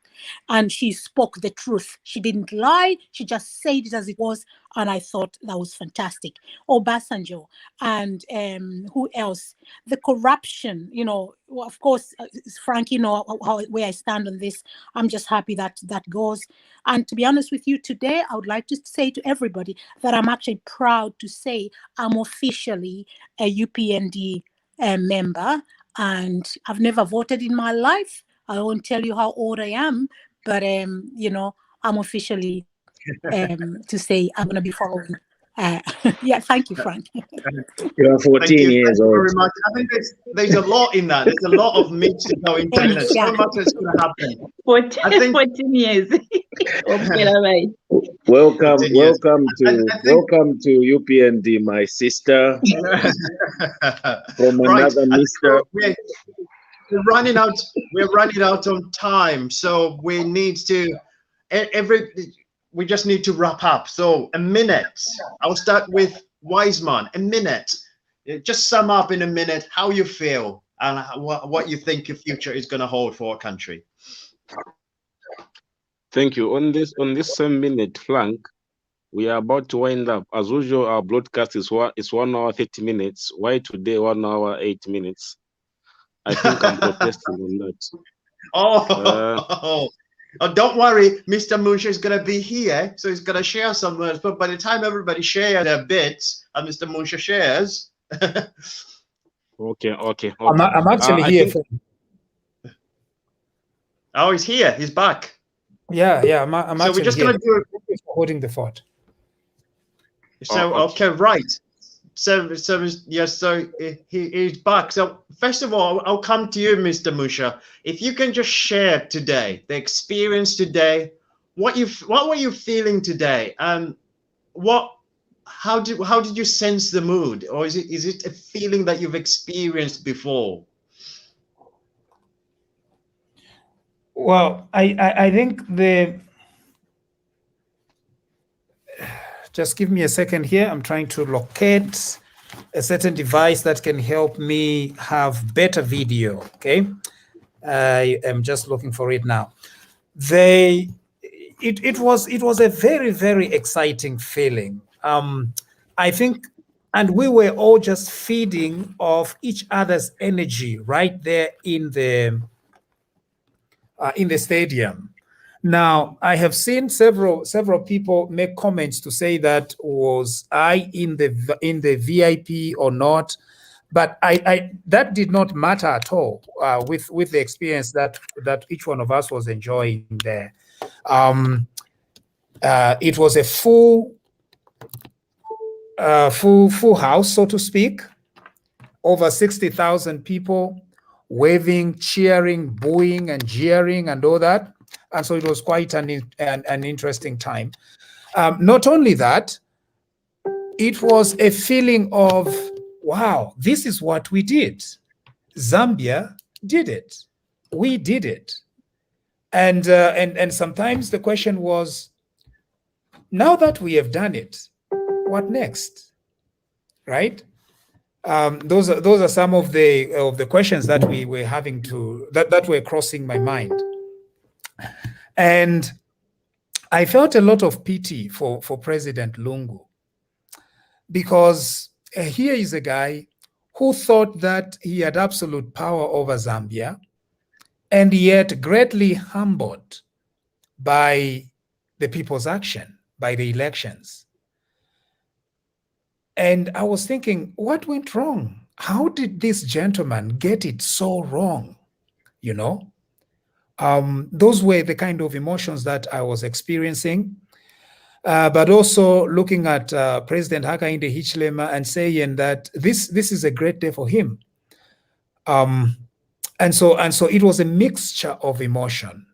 And she spoke the truth. She didn't lie. She just said it as it was. And I thought that was fantastic. Obasanjo and who else? The corruption, you know, of course, Frank, you know where I stand on this. I'm just happy that that goes. And to be honest with you, today, I would like to say to everybody that I'm actually proud to say I'm officially a UPND member. And I've never voted in my life. I won't tell you how old I am, but you know, I'm officially to say I'm going to be following. Yeah, thank you, Frank. You're 14 years old. Very much. I think there's a lot in that. There's a lot of meat to go into it. There's so much that's going to happen. 14 years. Okay, welcome to UPND, my sister. From another mister. We're running out of time, so we need to we just need to wrap up. So a minute. I'll start with Wiseman. A minute. Just sum up in a minute how you feel and what you think your future is going to hold for our country. Thank you. On this same minute, Frank, we are about to wind up. As usual, our broadcast is 1 hour 30 minutes. Why today 1 hour 8 minutes? I think I'm protesting on that. Oh, don't worry, Mr. Musha is going to be here, so he's going to share some words. But by the time everybody shares their bits, and Mr. Musha shares. Okay. I'm actually here. Oh, he's here. He's back. Yeah. I'm actually so we're just going to do it. Holding the fort. So okay, right. So yes, so he's back. So first of all, I'll come to you, Mr. Musha. If you can just share today the experience today, what were you feeling today, and how did you sense the mood, or is it a feeling that you've experienced before? Well, I think just give me a second here. I'm trying to locate a certain device that can help me have better video. Okay, I am just looking for it now. It was a very, very exciting feeling. I think, and we were all just feeding off each other's energy right there in the stadium. Now, I have seen several people make comments to say that was I in the VIP or not, but I that did not matter at all with the experience that each one of us was enjoying there. It was a full house, so to speak. Over 60,000 people waving, cheering, booing, and jeering, and all that. And so it was quite an interesting time. Not only that, it was a feeling of, wow, this is what we did. Zambia did it. We did it. And sometimes the question was, now that we have done it, what next? Right? Those are some of the questions that we were having to that were crossing my mind. And I felt a lot of pity for President Lungu, because here is a guy who thought that he had absolute power over Zambia, and yet greatly humbled by the people's action, by the elections. And I was thinking, what went wrong? How did this gentleman get it so wrong? You know? Those were the kind of emotions that I was experiencing, but also looking at President Hakainde Hichilema and saying that this is a great day for him. And so it was a mixture of emotion.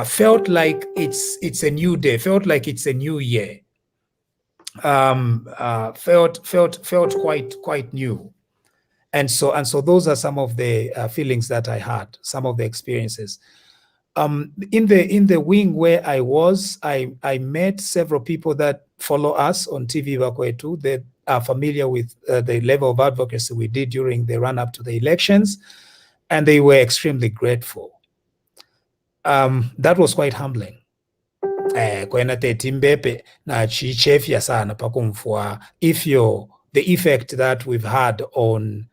Felt like it's a new day. Felt like it's a new year. Felt quite new. And so those are some of the feelings that I had, some of the experiences. In the wing where I was, I met several people that follow us on TV Bakwetu that are familiar with the level of advocacy we did during the run-up to the elections, and they were extremely grateful. That was quite humbling. The effect that we've had on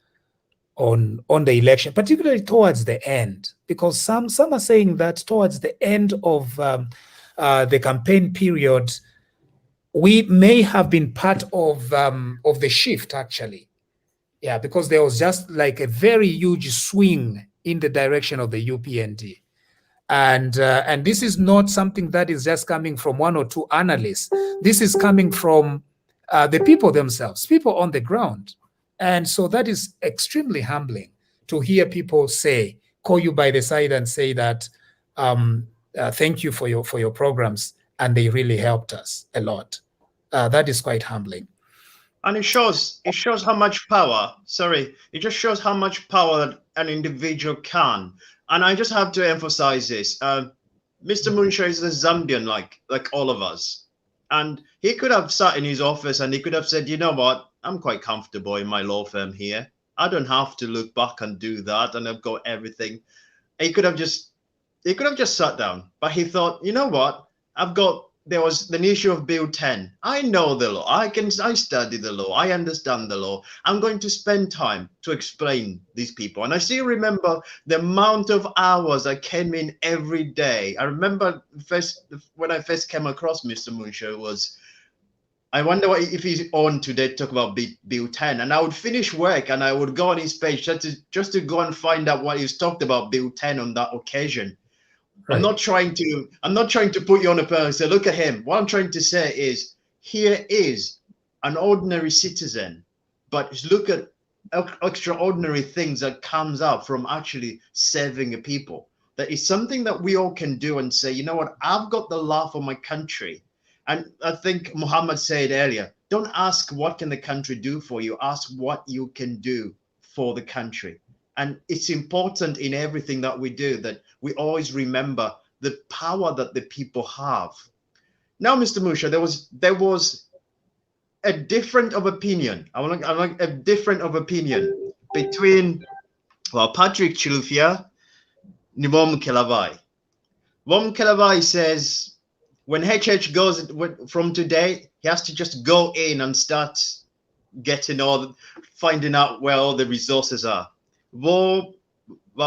the election, particularly towards the end, because some are saying that towards the end of the campaign period, we may have been part of the shift, actually. Yeah, because there was just like a very huge swing in the direction of the UPND. And this is not something that is just coming from one or two analysts. This is coming from the people themselves, people on the ground. And so that is extremely humbling to hear people call you by the side and say that, thank you for your programs, and they really helped us a lot. That is quite humbling. And it shows how much power, it just shows how much power an individual can. And I just have to emphasize this. Mr. Muncho is a Zambian like all of us. And he could have sat in his office and he could have said, you know what, I'm quite comfortable in my law firm here. I don't have to look back and do that, and I've got everything. He could have just sat down, but he thought, you know what, there was the issue of Bill 10. I know the law. I study the law. I understand the law. I'm going to spend time to explain these people. And I still remember the amount of hours I came in every day. I remember when I first came across Mr. Muncho was, I wonder if he's on today to talk about Bill 10. And I would finish work and I would go on his page just to go and find out what he's talked about Bill 10 on that occasion. Right. I'm not trying to put you on a pedestal and say, look at him. What I'm trying to say is, here is an ordinary citizen, but look at extraordinary things that comes out from actually serving a people. That is something that we all can do and say, you know what, I've got the love for my country. And I think Muhammad said earlier, don't ask what can the country do for you, ask what you can do for the country. And it's important in everything that we do that we always remember the power that the people have. Now, Mr. Musha, there was a difference of opinion. I want a difference of opinion between Patrick Chilufya and Vom Kelavai. Vom Kelavai says when HH goes from today, he has to just go in and start finding out where all the resources are. Well,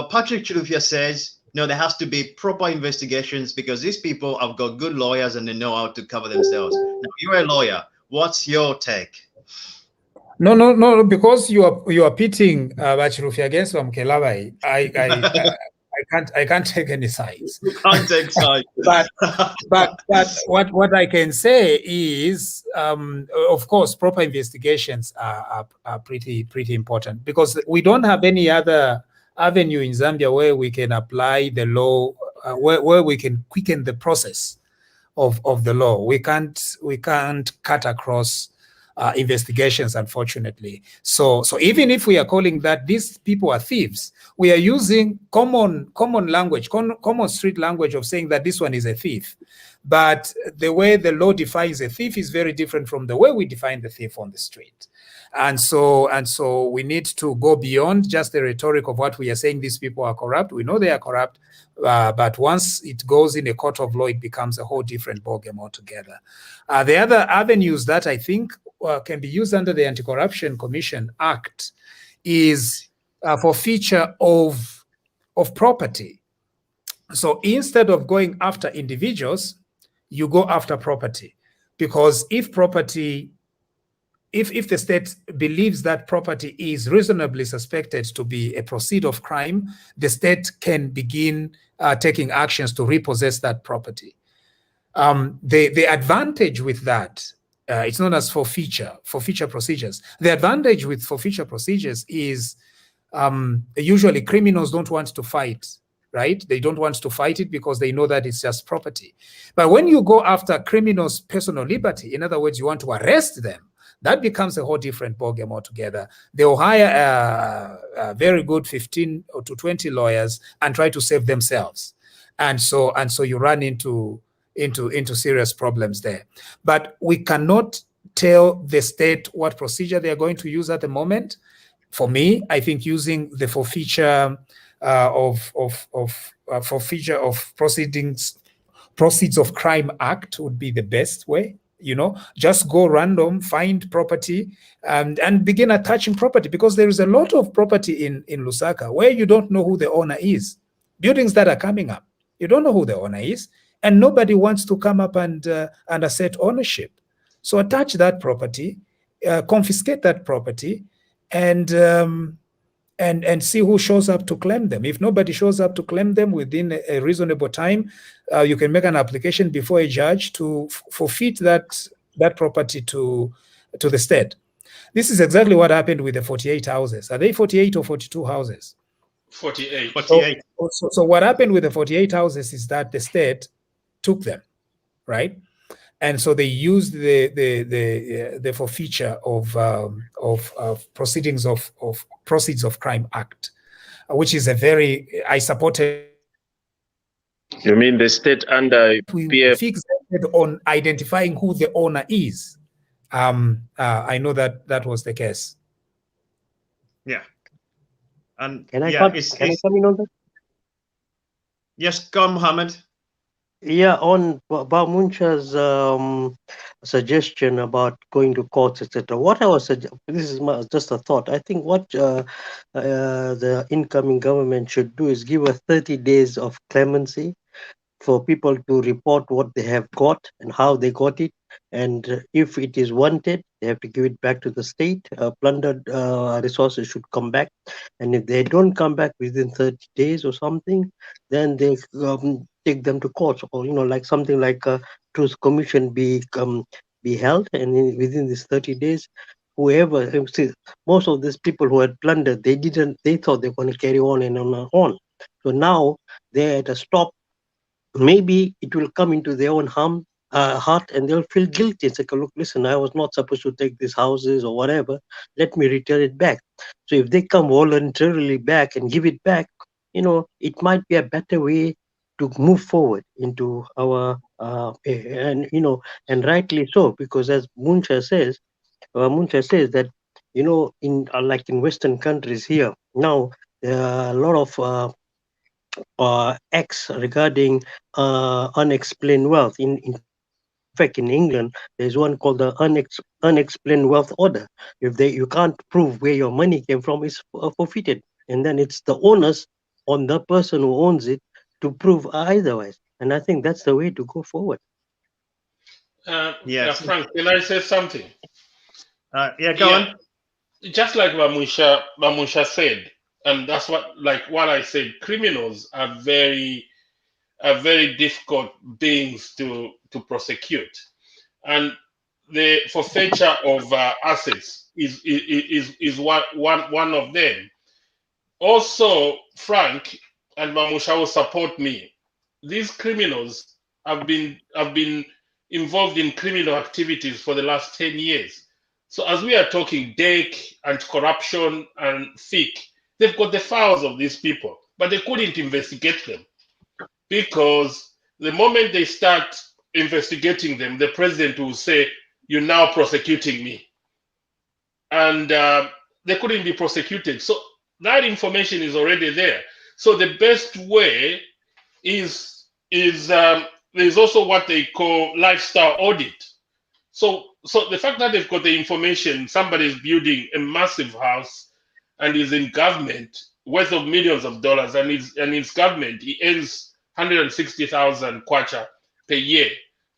Patrick Chilufya says, No, there has to be proper investigations because these people have got good lawyers and they know how to cover themselves. Now, you're a lawyer. What's your take? No, because you are pitting Bachirufi against Wamkelabai. I can't take any sides. You can't take sides. but what I can say is, of course, proper investigations are pretty important, because we don't have any other avenue in Zambia where we can apply the law, where we can quicken the process of the law. We can't cut across investigations, unfortunately. So even if we are calling that these people are thieves, we are using common language, common street language of saying that this one is a thief. But the way the law defines a thief is very different from the way we define the thief on the street. And so we need to go beyond just the rhetoric of what we are saying. These people are corrupt. We know they are corrupt, but once it goes in a court of law, it becomes a whole different ballgame altogether. The other avenues that I think can be used under the Anti-Corruption Commission Act is forfeiture of property. So instead of going after individuals, you go after property, because if the state believes that property is reasonably suspected to be a proceed of crime, the state can begin taking actions to repossess that property. The advantage with that, it's known as forfeiture procedures. The advantage with forfeiture procedures is usually criminals don't want to fight, right? They don't want to fight it because they know that it's just property. But when you go after criminals' personal liberty, in other words, you want to arrest them, that becomes a whole different ballgame altogether. They'll hire a very good 15 to 20 lawyers and try to save themselves. And so you run into serious problems there. But we cannot tell the state what procedure they are going to use at the moment. For me, I think using the forfeiture forfeiture of proceeds of crime act would be the best way. Just go random, find property, and begin attaching property, because there is a lot of property in Lusaka where you don't know who the owner is. Buildings that are coming up, you don't know who the owner is, and nobody wants to come up and assert ownership. So attach that property, confiscate that property, and see who shows up to claim them. If nobody shows up to claim them within a reasonable time, you can make an application before a judge to forfeit that property to the state. This is exactly what happened with the 48 houses. Are they 48 or 42 houses? 48. So what happened with the 48 houses is that the state took them, right? And so they used the forfeiture of proceeds of crime act, which is I supported. You mean the state under we PF? fixated on identifying who the owner is. I know that was the case. Yeah. And can I come in on that? Yes, come, Mohammed. Yeah, on Muncha's suggestion about going to courts, etc. What I was this is just a thought. I think what the incoming government should do is give us 30 days of clemency for people to report what they have got and how they got it, and if it is wanted, they have to give it back to the state. Plundered resources should come back, and if they don't come back within 30 days or something, then they take them to court, or like something like a truth commission be held, and within these 30 days, whoever, most of these people who had plundered, they thought they were going to carry on and on. So now they're at a stop. Maybe it will come into their own heart, and they'll feel guilty. It's like, look, listen, I was not supposed to take these houses or whatever. Let me return it back. So if they come voluntarily back and give it back, it might be a better way to move forward into our and rightly so, because as Muncha says that in like in Western countries here now, there are a lot of acts regarding unexplained wealth. In fact, in England, there's one called the unexplained wealth order. If you can't prove where your money came from, it's forfeited, and then it's the onus on the person who owns it to prove otherwise. And I think that's the way to go forward. Yes. Frank, can I say something? Yeah, go on. Just like Mamusha said, and that's what I said. Criminals are very difficult beings to prosecute, and the forfeiture of assets is one of them. Also, Frank and Mamusha will support me. These criminals have been involved in criminal activities for the last 10 years. So as we are talking DEC and corruption and FIC, they've got the files of these people, but they couldn't investigate them because the moment they start investigating them, the president will say, "You're now prosecuting me." And they couldn't be prosecuted. So that information is already there. So the best way is there's also what they call lifestyle audit. So the fact that they've got the information, somebody is building a massive house and is in government worth of millions of dollars, and his government, he earns 160,000 kwacha per year,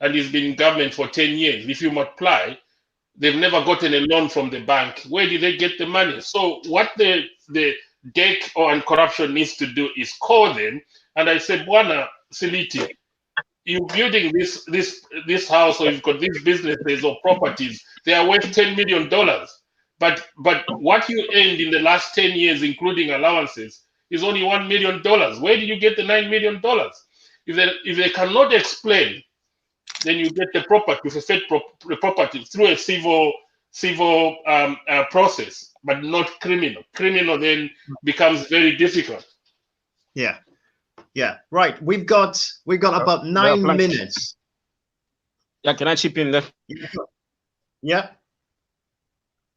and he's been in government for 10 years. If you multiply, they've never gotten a loan from the bank. Where did they get the money? So what the DEC and corruption needs to do is call them. And I said, Bwana Siliti, you're building this house, or you've got these businesses or properties, they are worth $10 million. But what you earned in the last 10 years, including allowances, is only $1 million. Where did you get the $9 million? If they cannot explain, then you get the property, the property through a civil process, but not criminal. Criminal then becomes very difficult. Yeah, yeah, right. We've got about 9 minutes. Yeah, can I chip in there? Yeah.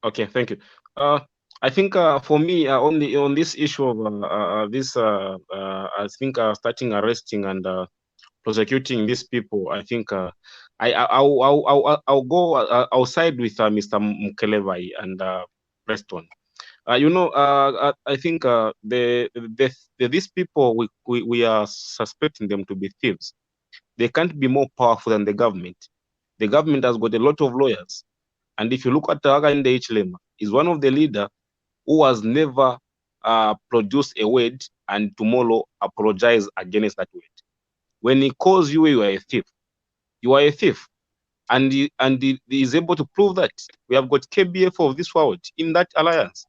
Okay, thank you. I think for me, on this issue of I think starting arresting and prosecuting these people, I think I'll go outside with Mr. Mkelevai and Preston. I think these people we are suspecting them to be thieves. They can't be more powerful than the government. The government has got a lot of lawyers, and if you look at Hakainde Hichilema, is one of the leaders who has never produced a word and tomorrow apologize against that word. When he calls you, you are a thief. You are a thief. And he is able to prove that. We have got KBF of this world in that alliance.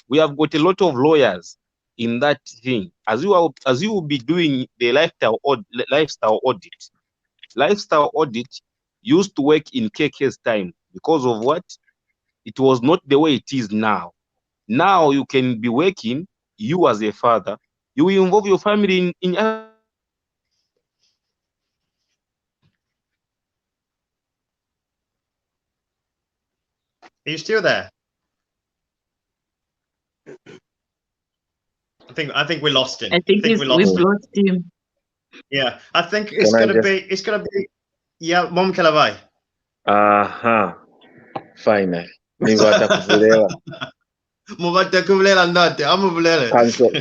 We have got a lot of lawyers in that thing. As you will be doing the lifestyle audit. Lifestyle audit used to work in KK's time because of what? It was not the way it is now. Now you can be working, you as a father, you will involve your family in Are you still there? I think we lost him. I think we've lost him. Yeah, I think it's gonna be yeah, Mom Kalavai. Final.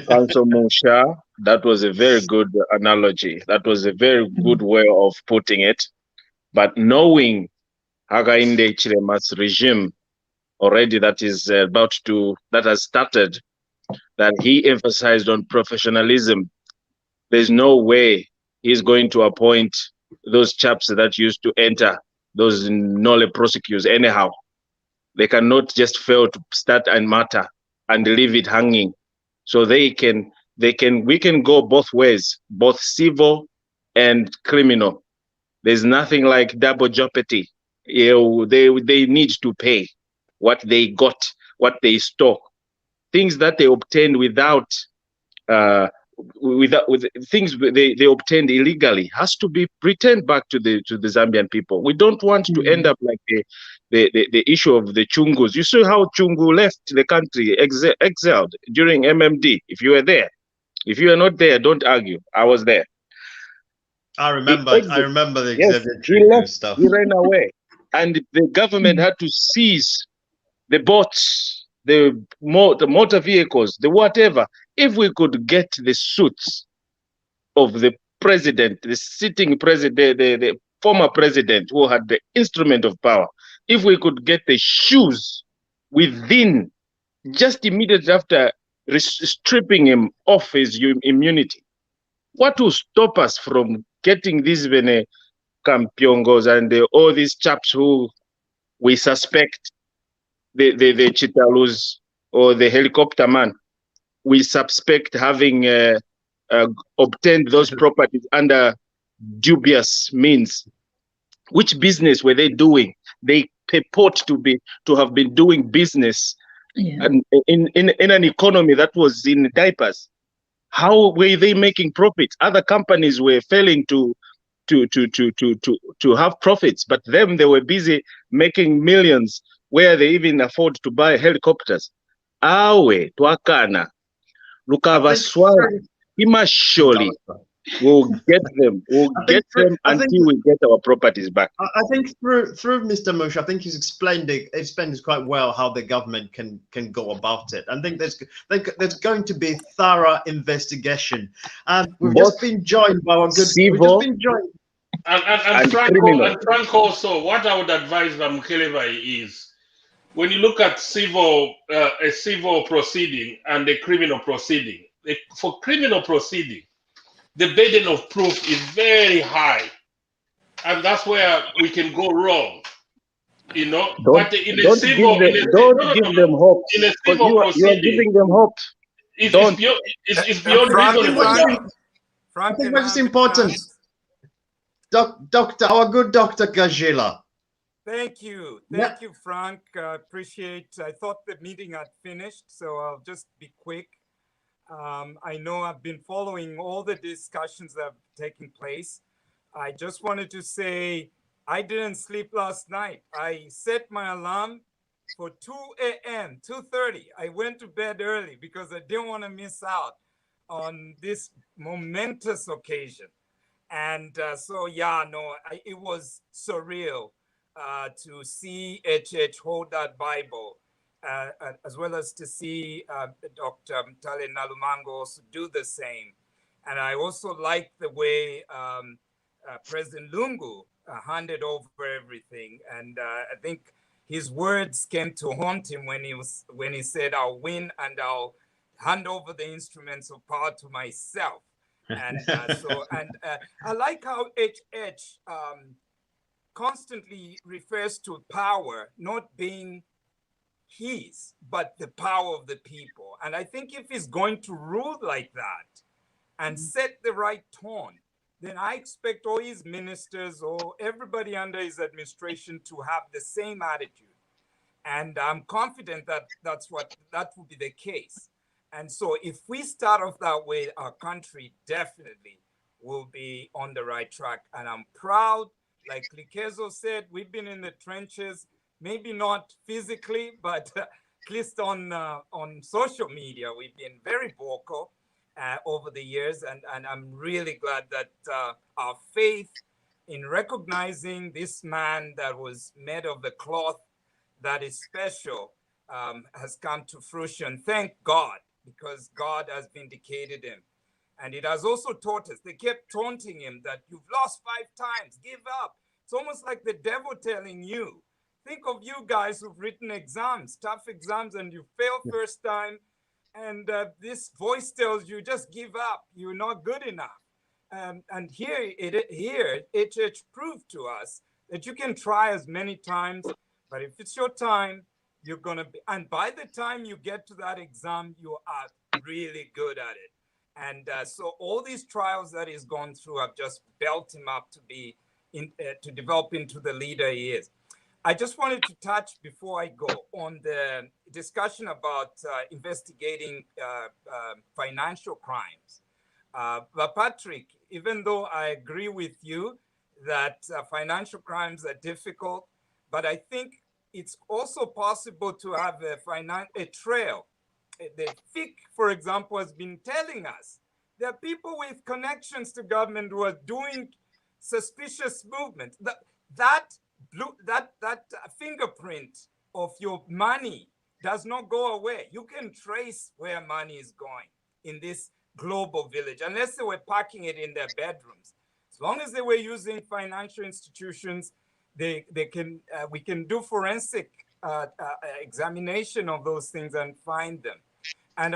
Council Musha, that was a very good analogy. That was a very good way of putting it. But knowing Hakainde Hichilema's regime already that has started, that he emphasized on professionalism, there's no way he's going to appoint those chaps that used to enter those nolle prosecutors anyhow. They cannot just fail to start and matter and leave it hanging. So we can go both ways, both civil and criminal. There's nothing like double jeopardy. They need to pay what they got, what they stole, things that they obtained without things they obtained illegally has to be returned back to the Zambian people. We don't want to end up like the issue of the Chungus. You saw how Chungu left the country, exiled during MMD. If you were there, if you are not there, don't argue. I was there. I remember the Chungu stuff. He ran away, and the government had to seize the boats, the motor vehicles, the whatever. If we could get the suits of the president, the sitting president, the former president who had the instrument of power, if we could get the shoes within just immediately after stripping him of his immunity, what will stop us from getting these Bene Kampyongos and all these chaps who we suspect, the Chitalus or the helicopter man, we suspect having obtained those properties under dubious means? Which business were they doing? They purport to have been doing business and in an economy that was in diapers. How were they making profits? Other companies were failing to have profits, but them, they were busy making millions where they even afford to buy helicopters. Awe twakana lukavaswala imasholi. We'll get them. We'll get them until we get our properties back. I think through Mr. Mush, I think he's explained it quite well how the government can go about it. I think there's going to be thorough investigation, and we've just been joined by our good. We've just been joined. And Frank also, what I would advise Mkeleva is, when you look at a civil proceeding and a criminal proceeding, for criminal proceeding, the burden of proof is very high, and that's where we can go wrong. You know, don't give them hope. In a civil you are giving them hope. It's beyond reasonable. I think what is important, Doctor, our good Dr. Gajila. Thank you, Frank. Appreciate. I thought the meeting had finished, so I'll just be quick. I know I've been following all the discussions that have taken place. I just wanted to say I didn't sleep last night. I set my alarm for 2 a.m., 2:30. I went to bed early because I didn't want to miss out on this momentous occasion. And it was surreal to see HH hold that Bible. As well as to see Dr. Mtale Nalumango also do the same. And I also like the way President Lungu handed over everything. And I think his words came to haunt him when he said, "I'll win and I'll hand over the instruments of power to myself." And I like how HH constantly refers to power not being his, but the power of the people. And I think if he's going to rule like that and set the right tone, then I expect all his ministers or everybody under his administration to have the same attitude. And I'm confident that that will be the case. And so if we start off that way, our country definitely will be on the right track. And I'm proud, like Likezo said, we've been in the trenches. Maybe not physically, but at least on social media, we've been very vocal over the years. And I'm really glad that our faith in recognizing this man that was made of the cloth that is special has come to fruition. Thank God, because God has vindicated him. And it has also taught us, they kept taunting him that you've lost 5 times, give up. It's almost like the devil telling you, think of you guys who've written exams, tough exams, and you fail first time. And this voice tells you, just give up. You're not good enough. And here, HH proved to us that you can try as many times, but if it's your time, you're going to be. And by the time you get to that exam, you are really good at it. And so all these trials that he's gone through have just built him up to develop into the leader he is. I just wanted to touch before I go on the discussion about investigating financial crimes. But Patrick, even though I agree with you that financial crimes are difficult, but I think it's also possible to have a trail. The FIC, for example, has been telling us there are people with connections to government who are doing suspicious movements. That fingerprint of your money does not go away. You can trace where money is going in this global village, unless they were packing it in their bedrooms. As long as they were using financial institutions, we can do forensic examination of those things and find them. And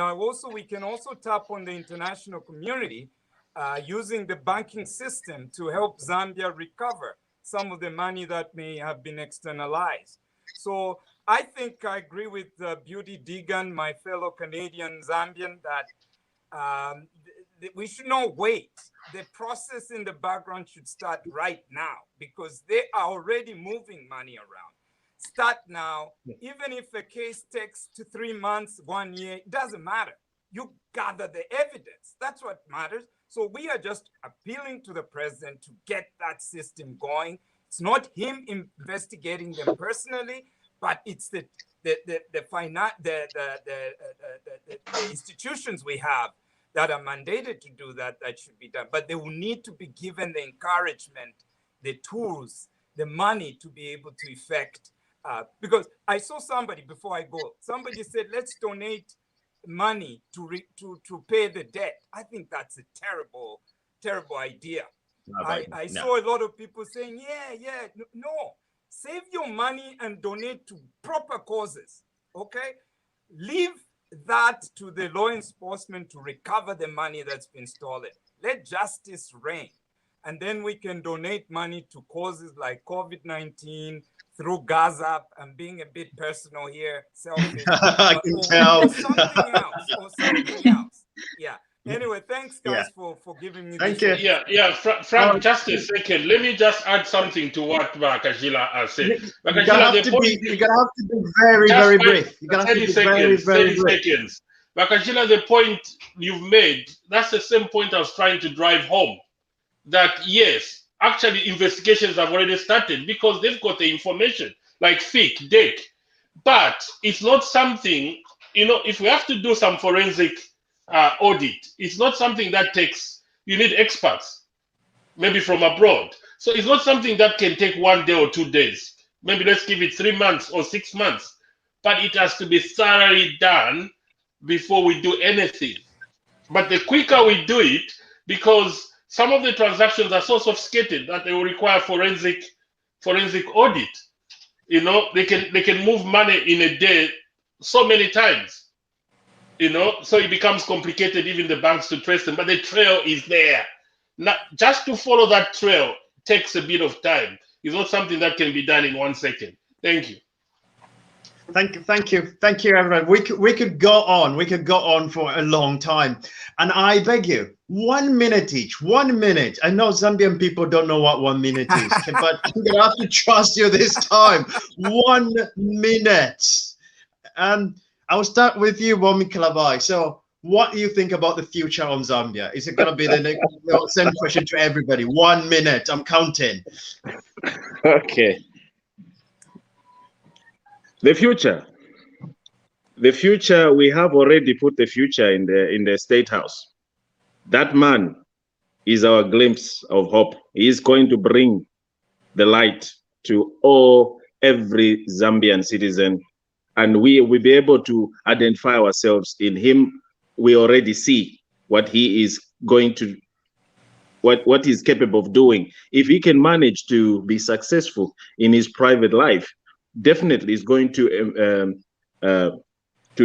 we can also tap on the international community using the banking system to help Zambia recover some of the money that may have been externalized. So I think I agree with Beauty Deegan, my fellow Canadian Zambian, that we should not wait. The process in the background should start right now because they are already moving money around. Start now. Even if a case takes 2 to 3 months, 1 year, it doesn't matter. You gather the evidence. That's what matters. So we are just appealing to the president to get that system going. It's not him investigating them personally, but it's the institutions we have that are mandated to do that should be done. But they will need to be given the encouragement, the tools, the money to be able to effect. Because I saw somebody before I go, somebody said, let's donate money to pay the debt. I think that's a terrible, terrible idea. I saw a lot of people saying, no, save your money and donate to proper causes, okay? Leave that to the law enforcement to recover the money that's been stolen. Let justice reign. And then we can donate money to causes like COVID-19, through Gaza. I'm being a bit personal here, selfish. I can tell. Or something else. Yeah. Anyway, thanks guys for giving me Thank this. you. Frank, just a second. Let me just add something to what Bakashila has said. You're gonna have to be very, very brief. You're gonna have to be very, very brief. Seconds. Bakashila, the point you've made, that's the same point I was trying to drive home. That yes, actually investigations have already started because they've got the information, like FIC, DEC. But it's not something, if we have to do some forensic audit, it's not something that you need experts, maybe from abroad. So it's not something that can take 1 day or 2 days. Maybe let's give it 3 months or 6 months. But it has to be thoroughly done before we do anything. But the quicker we do it, because some of the transactions are so sophisticated that they will require forensic audit. They can move money in a day so many times. So it becomes complicated, even the banks to trace them. But the trail is there. Now, just to follow that trail takes a bit of time. It's not something that can be done in 1 second. Thank you. Thank you, everyone. We could go on for a long time, and I beg you, 1 minute each. 1 minute. I know Zambian people don't know what 1 minute is, but I'm gonna have to trust you this time. 1 minute, and I'll start with you, Bomi Kalabai. So, what do you think about the future on Zambia? Is it gonna be the same question to everybody? 1 minute. I'm counting. Okay. The future, we have already put the future in the State House. That man is our glimpse of hope. He is going to bring the light to every Zambian citizen, and we will be able to identify ourselves in him. We already see what he is going to, what he's capable of doing. If he can manage to be successful in his private life, definitely is going to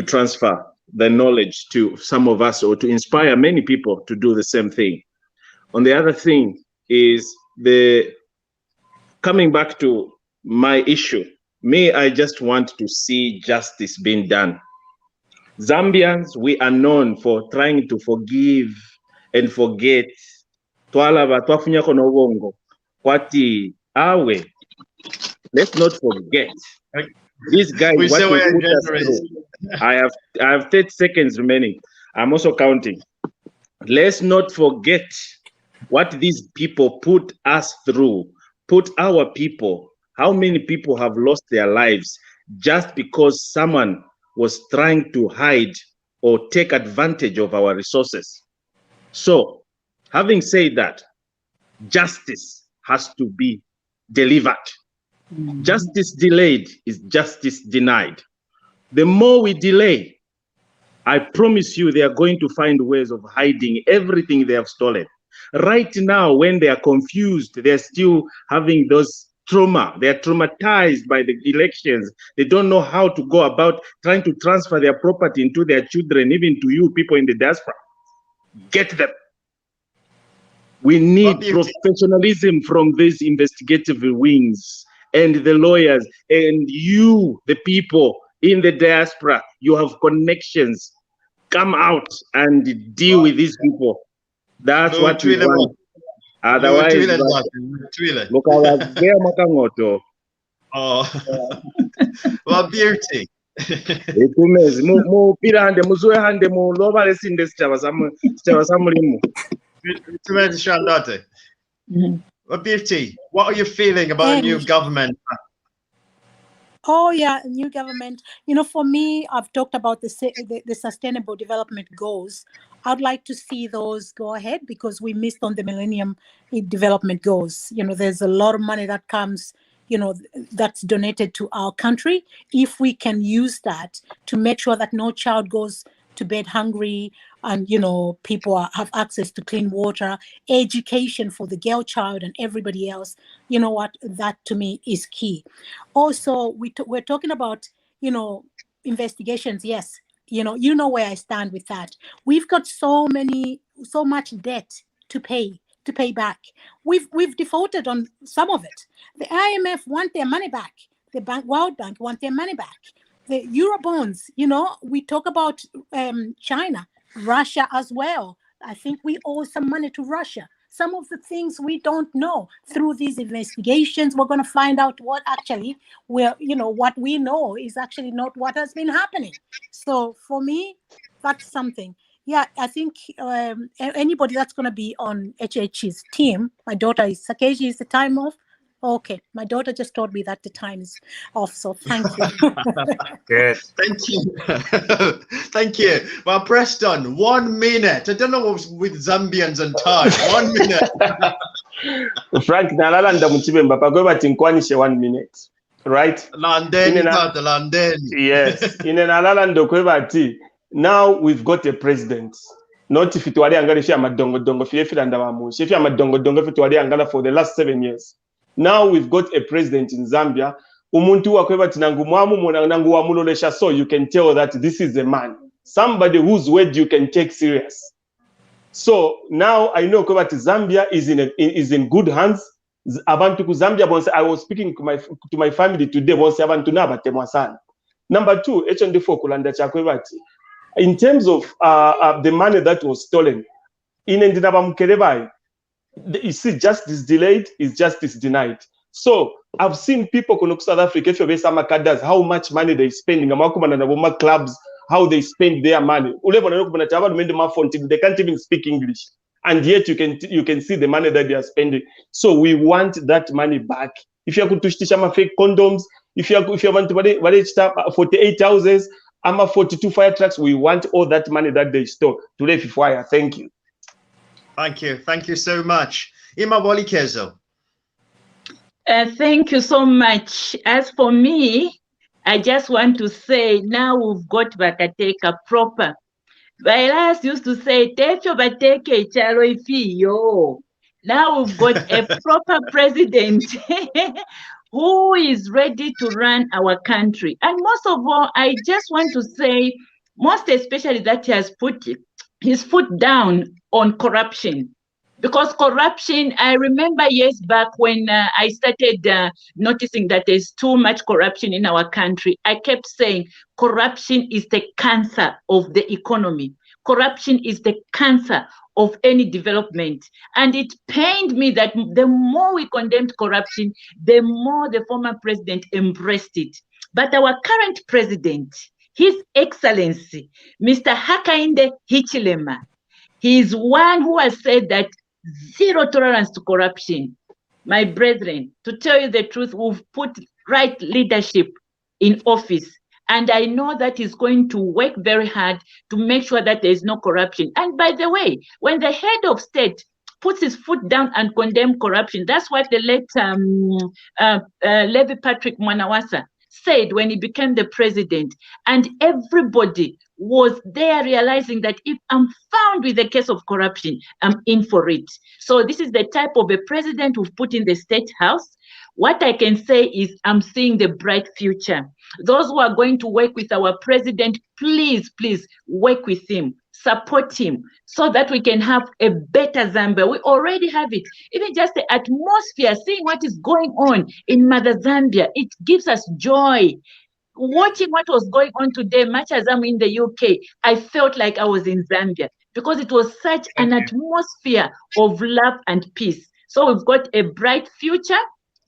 transfer the knowledge to some of us, or to inspire many people to do the same thing. On the other thing is coming back to my issue. I just want to see justice being done. Zambians, we are known for trying to forgive and forget. Let's not forget. This guy, I have 30 seconds remaining. I'm also counting. Let's not forget what these people put us through, put our people. How many people have lost their lives just because someone was trying to hide or take advantage of our resources? So, having said that, justice has to be delivered. Justice delayed is justice denied. The more we delay, I promise you they are going to find ways of hiding everything they have stolen. Right now, when they are confused, they're still having those trauma. They are traumatized by the elections. They don't know how to go about trying to transfer their property into their children, even to you people in the diaspora. Get them. We need professionalism from these investigative wings and the lawyers and you, the people in the diaspora. You have connections. Come out and deal with these people. That's what we want. Otherwise, oh, well, beauty. Well, beauty. What are you feeling about the new government? Oh yeah, new government. You know, for me, I've talked about the sustainable development goals. I'd like to see those go ahead because we missed on the Millennium Development Goals. You know, there's a lot of money that comes, you know, that's donated to our country. If we can use that to make sure that no child goes to bed hungry, and you know, people have access to clean water, education for the girl child and everybody else. You know what? That to me is key. Also, we're talking about, you know, investigations. Yes, you know where I stand with that. We've got so much debt to pay back. We've defaulted on some of it. The IMF want their money back. The World Bank want their money back. The Eurobonds, you know, we talk about China, Russia as well. I think we owe some money to Russia. Some of the things we don't know. Through these investigations, we're going to find out what actually what we know is actually not what has been happening. So for me, that's something. Yeah, I think anybody that's going to be on HH's team, my daughter is Sakeji, is the time off? Okay, my daughter just told me that the time is off, so thank you. Good. Thank you. Thank you. Well, Preston, 1 minute. I don't know what's with Zambians and time. 1 minute. Frank, nalalanda muchibemba pagoba tinkwanishe 1 minute. Right? London. Yes. In an alalando kwebati. Now we've got a president. Not if it were angalisha madongo dongo fiefilanda wamu. Shifia madongo dongo if it were angala for the last 7 years. Now we've got a president in Zambia. Umuntu wakweba tinangu mwamu nangu wamulolesha, so you can tell that this is a man. Somebody whose word you can take serious. So now I know kweba Zambia is in good hands. Abantu ku Zambia bonse, I was speaking to my family today bonse abantu na batemwa sana. Number 2, HND4 kulanda chakweba. In terms of the money that was stolen, in Ndinaba Mkerebai, you see, justice delayed is justice denied. So I've seen people in South Africa, if you're how much money they spend in clubs, how they spend their money. They can't even speak English, and yet you can see the money that they are spending. So we want that money back. If you have to fake condoms, if you want to 48 houses, 42 fire trucks, we want all that money that they stole to live fire. Thank you. Thank you. Thank you so much. Ima Walikezo. Thank you so much. As for me, I just want to say now we've got Bakateka proper. Vailas used to say, Techo Bateke Charo Ifiyo. Now we've got a proper president who is ready to run our country. And most of all, I just want to say, most especially that he has put his foot down on corruption. Because corruption, I remember years back when I started noticing that there's too much corruption in our country, I kept saying corruption is the cancer of the economy. Corruption is the cancer of any development. And it pained me that the more we condemned corruption, the more the former president embraced it. But our current president, His Excellency, Mr. Hakainde Hichilema, he is one who has said that zero tolerance to corruption. My brethren, to tell you the truth, we've put right leadership in office. And I know that he's going to work very hard to make sure that there is no corruption. And by the way, when the head of state puts his foot down and condemns corruption, that's what the late Levi Patrick Mwanawasa said when he became the president. And everybody was there realizing that if I'm found with a case of corruption, I'm in for it. So this is the type of a president we've put in the State House. What I can say is I'm seeing the bright future. Those who are going to work with our president, please, please work with him, support him, so that we can have a better Zambia. We already have it. Even just the atmosphere, seeing what is going on in Mother Zambia, it gives us joy. Watching what was going on today, much as I'm in the UK, I felt like I was in Zambia because it was such an atmosphere of love and peace. So we've got a bright future.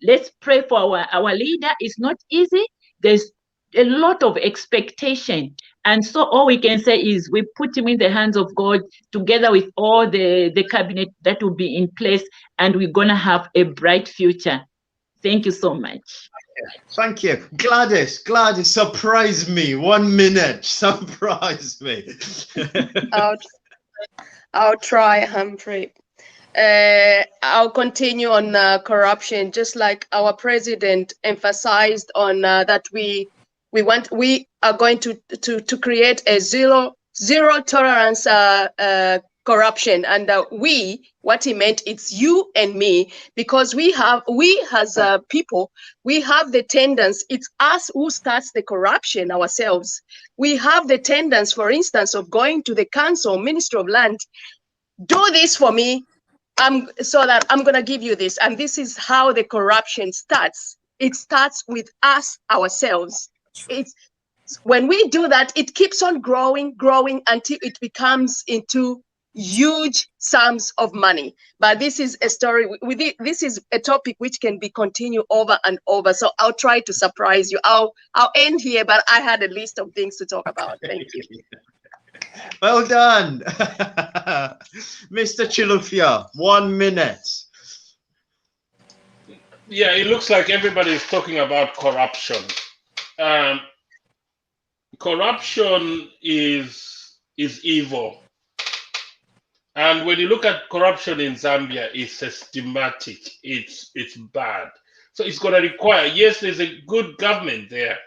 Let's pray for our leader. It's not easy. There's a lot of expectation. And so all we can say is we put him in the hands of God together with all the cabinet that will be in place, and we're going to have a bright future. Thank you so much. Thank you. Gladys, surprise me. 1 minute. Surprise me. I'll try, Humphrey. I'll continue on corruption, just like our president emphasized on that we are going to create a zero tolerance corruption, and what he meant, it's you and me, because we as people, we have the tendency, it's us who starts the corruption ourselves. We have the tendency, for instance, of going to the council, Ministry of Land, do this for me, so that I'm gonna give you this. And this is how the corruption starts. It starts with us ourselves. It's when we do that, it keeps on growing until it becomes into huge sums of money. But this is a story this is a topic which can be continued over and over. So I'll try to surprise you. I'll end here, but I had a list of things to talk about. Thank you. Well done. Mr. Chilufya, 1 minute. Yeah, it looks like everybody is talking about corruption. Corruption is evil. And when you look at corruption in Zambia, it's systematic. It's bad. So it's going to require, yes, there's a good government there,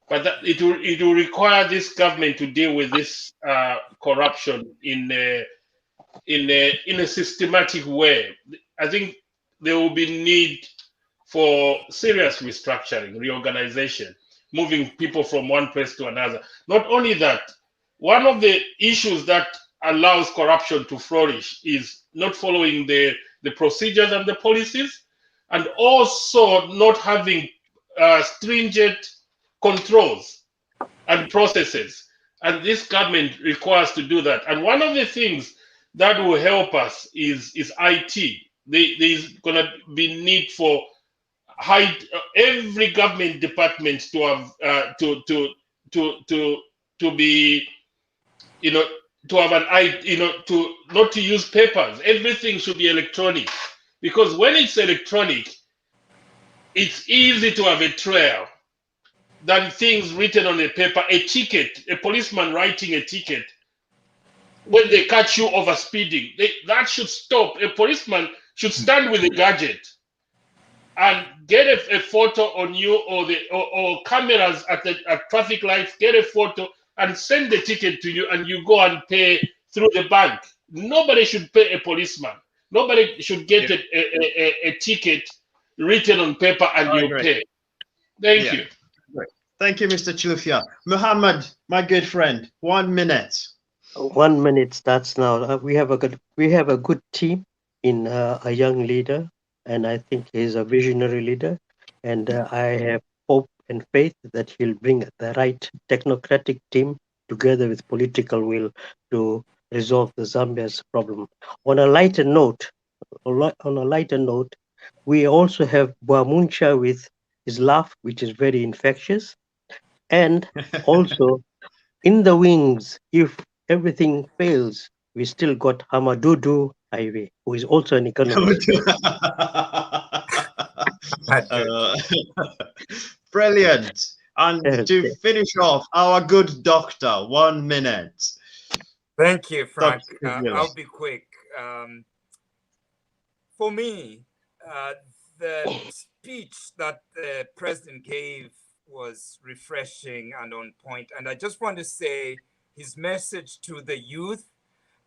but it will require this government to deal with this corruption in a systematic way. I think there will be need for serious restructuring, reorganization, moving people from one place to another. Not only that, one of the issues that allows corruption to flourish is not following the procedures and the policies, and also not having stringent controls and processes. And this government requires to do that. And one of the things that will help us is IT. There's going to be need for every government department to have to be, to have to not to use papers. Everything should be electronic, because when it's electronic, it's easy to have a trail than things written on a paper. A ticket, a policeman writing a ticket when they catch you over speeding, that should stop. A policeman should stand with a gadget and get a photo on you, or cameras at traffic lights, get a photo and send the ticket to you, and you go and pay through the bank. Nobody should pay a policeman. Nobody should get a ticket written on paper and you pay. Thank you. Great. Thank you, Mr. Chilufya. Muhammad, my good friend, 1 minute. 1 minute starts now. We have a good team in a young leader, and I think he's a visionary leader, and I have hope and faith that he'll bring the right technocratic team together with political will to resolve the Zambia's problem. On a lighter note, we also have Bwamuncha with his laugh, which is very infectious, and also in the wings, if everything fails, we still got Hamadudu Highway, who is also an economist. Brilliant. And to finish off, our good doctor, 1 minute. Thank you, Frank. I'll be quick. For me, the speech that the president gave was refreshing and on point. And I just want to say his message to the youth,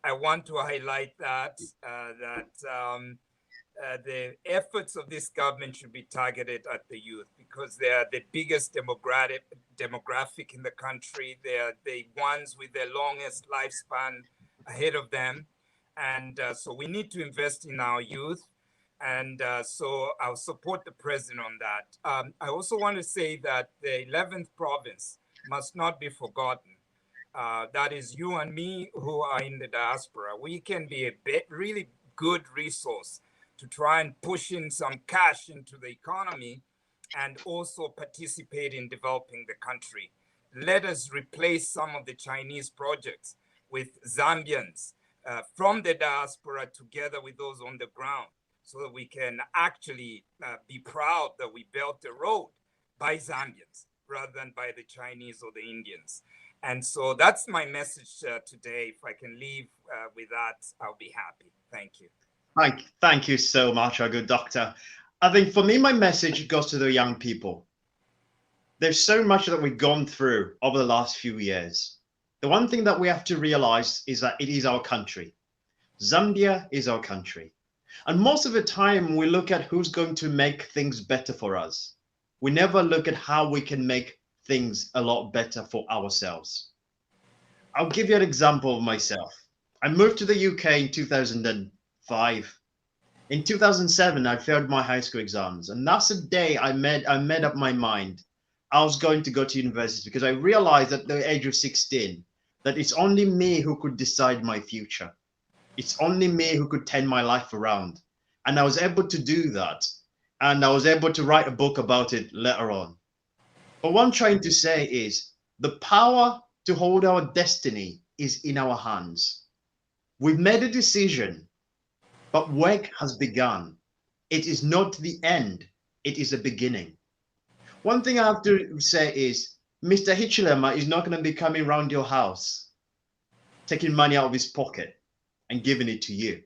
I want to highlight that the efforts of this government should be targeted at the youth because they are the biggest demographic in the country. They are the ones with the longest lifespan ahead of them. And so we need to invest in our youth. And so I'll support the president on that. I also want to say that the 11th province must not be forgotten. That is you and me who are in the diaspora. We can be a really good resource to try and push in some cash into the economy and also participate in developing the country. Let us replace some of the Chinese projects with Zambians from the diaspora together with those on the ground so that we can actually be proud that we built a road by Zambians rather than by the Chinese or the Indians. And so that's my message today. If I can leave with that, I'll be happy. Thank you. Thank you so much, our good doctor. I think for me, my message goes to the young people. There's so much that we've gone through over the last few years. The one thing that we have to realize is that it is our country. Zambia is our country. And most of the time, we look at who's going to make things better for us. We never look at how we can make things a lot better for ourselves. I'll give you an example of myself. I moved to the UK in 2005. In 2007, I failed my high school exams, and that's the day I made up my mind. I was going to go to university because I realized at the age of 16 that it's only me who could decide my future. It's only me who could turn my life around. And I was able to do that. And I was able to write a book about it later on. But what I'm trying to say is the power to hold our destiny is in our hands. We've made a decision, but work has begun. It is not the end. It is a beginning. One thing I have to say is Mr. Hichilema is not going to be coming around your house, taking money out of his pocket and giving it to you.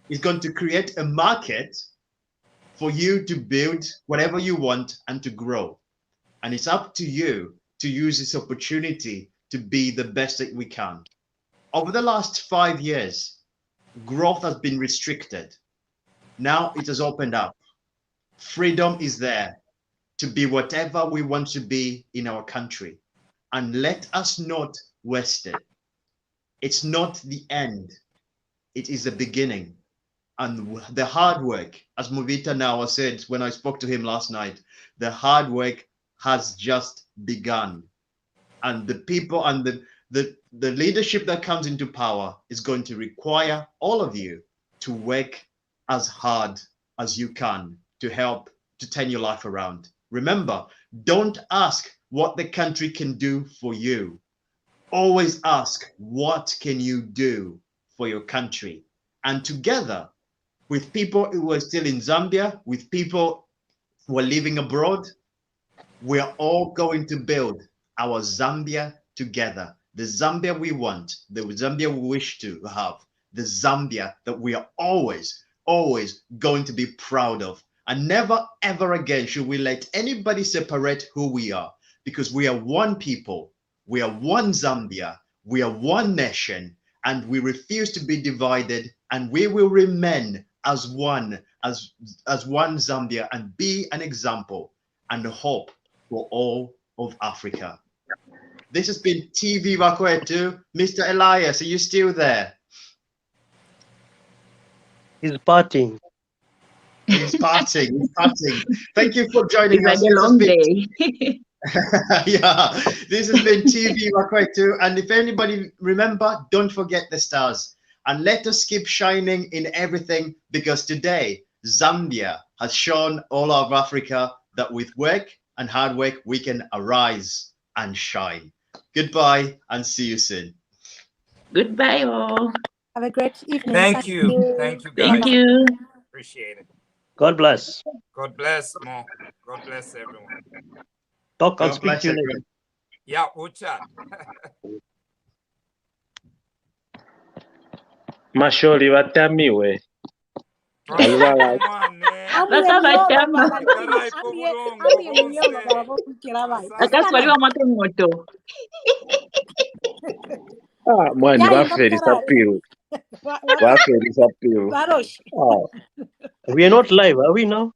He's going to create a market for you to build whatever you want and to grow. And it's up to you to use this opportunity to be the best that we can. Over the last 5 years, growth has been restricted. Now it has opened up. Freedom is there to be whatever we want to be in our country. And let us not waste it. It's not the end. It is the beginning. And the hard work, as Movita now said when I spoke to him last night, the hard work has just begun. And the people and the leadership that comes into power is going to require all of you to work as hard as you can to help to turn your life around. Remember, don't ask what the country can do for you. Always ask, what can you do for your country? And together with people who are still in Zambia, with people who are living abroad, we are all going to build our Zambia together. The Zambia we want, the Zambia we wish to have, the Zambia that we are always going to be proud of. And never, ever again should we let anybody separate who we are, because we are one people, we are one Zambia, we are one nation, and we refuse to be divided, and we will remain as one Zambia and be an example and a hope for all of Africa. This has been TV Vakwetu. Mr. Elias, are you still there? He's partying. He's partying. He's partying. Thank you for joining us. It's a long day. Yeah, this has been TV Vakwetu. And if anybody remember, don't forget the stars. And let us keep shining in everything, because today, Zambia has shown all of Africa that with work and hard work, we can arise and shine. Goodbye and see you soon. Goodbye, all. Have a great evening. Thank you. Thank you, guys. Thank you. Appreciate it. God bless. God bless, Mo. God bless everyone. Talk, I'll God speak bless to you everyone. later. Yeah, we'll chat. Masholi batamiwe. Kalwala. Akaswaliwa moto moto. Mwani, Yeah, you wafe got that. disappear. What? Wafe disappear. Barosh. Oh, We are not live, are we now?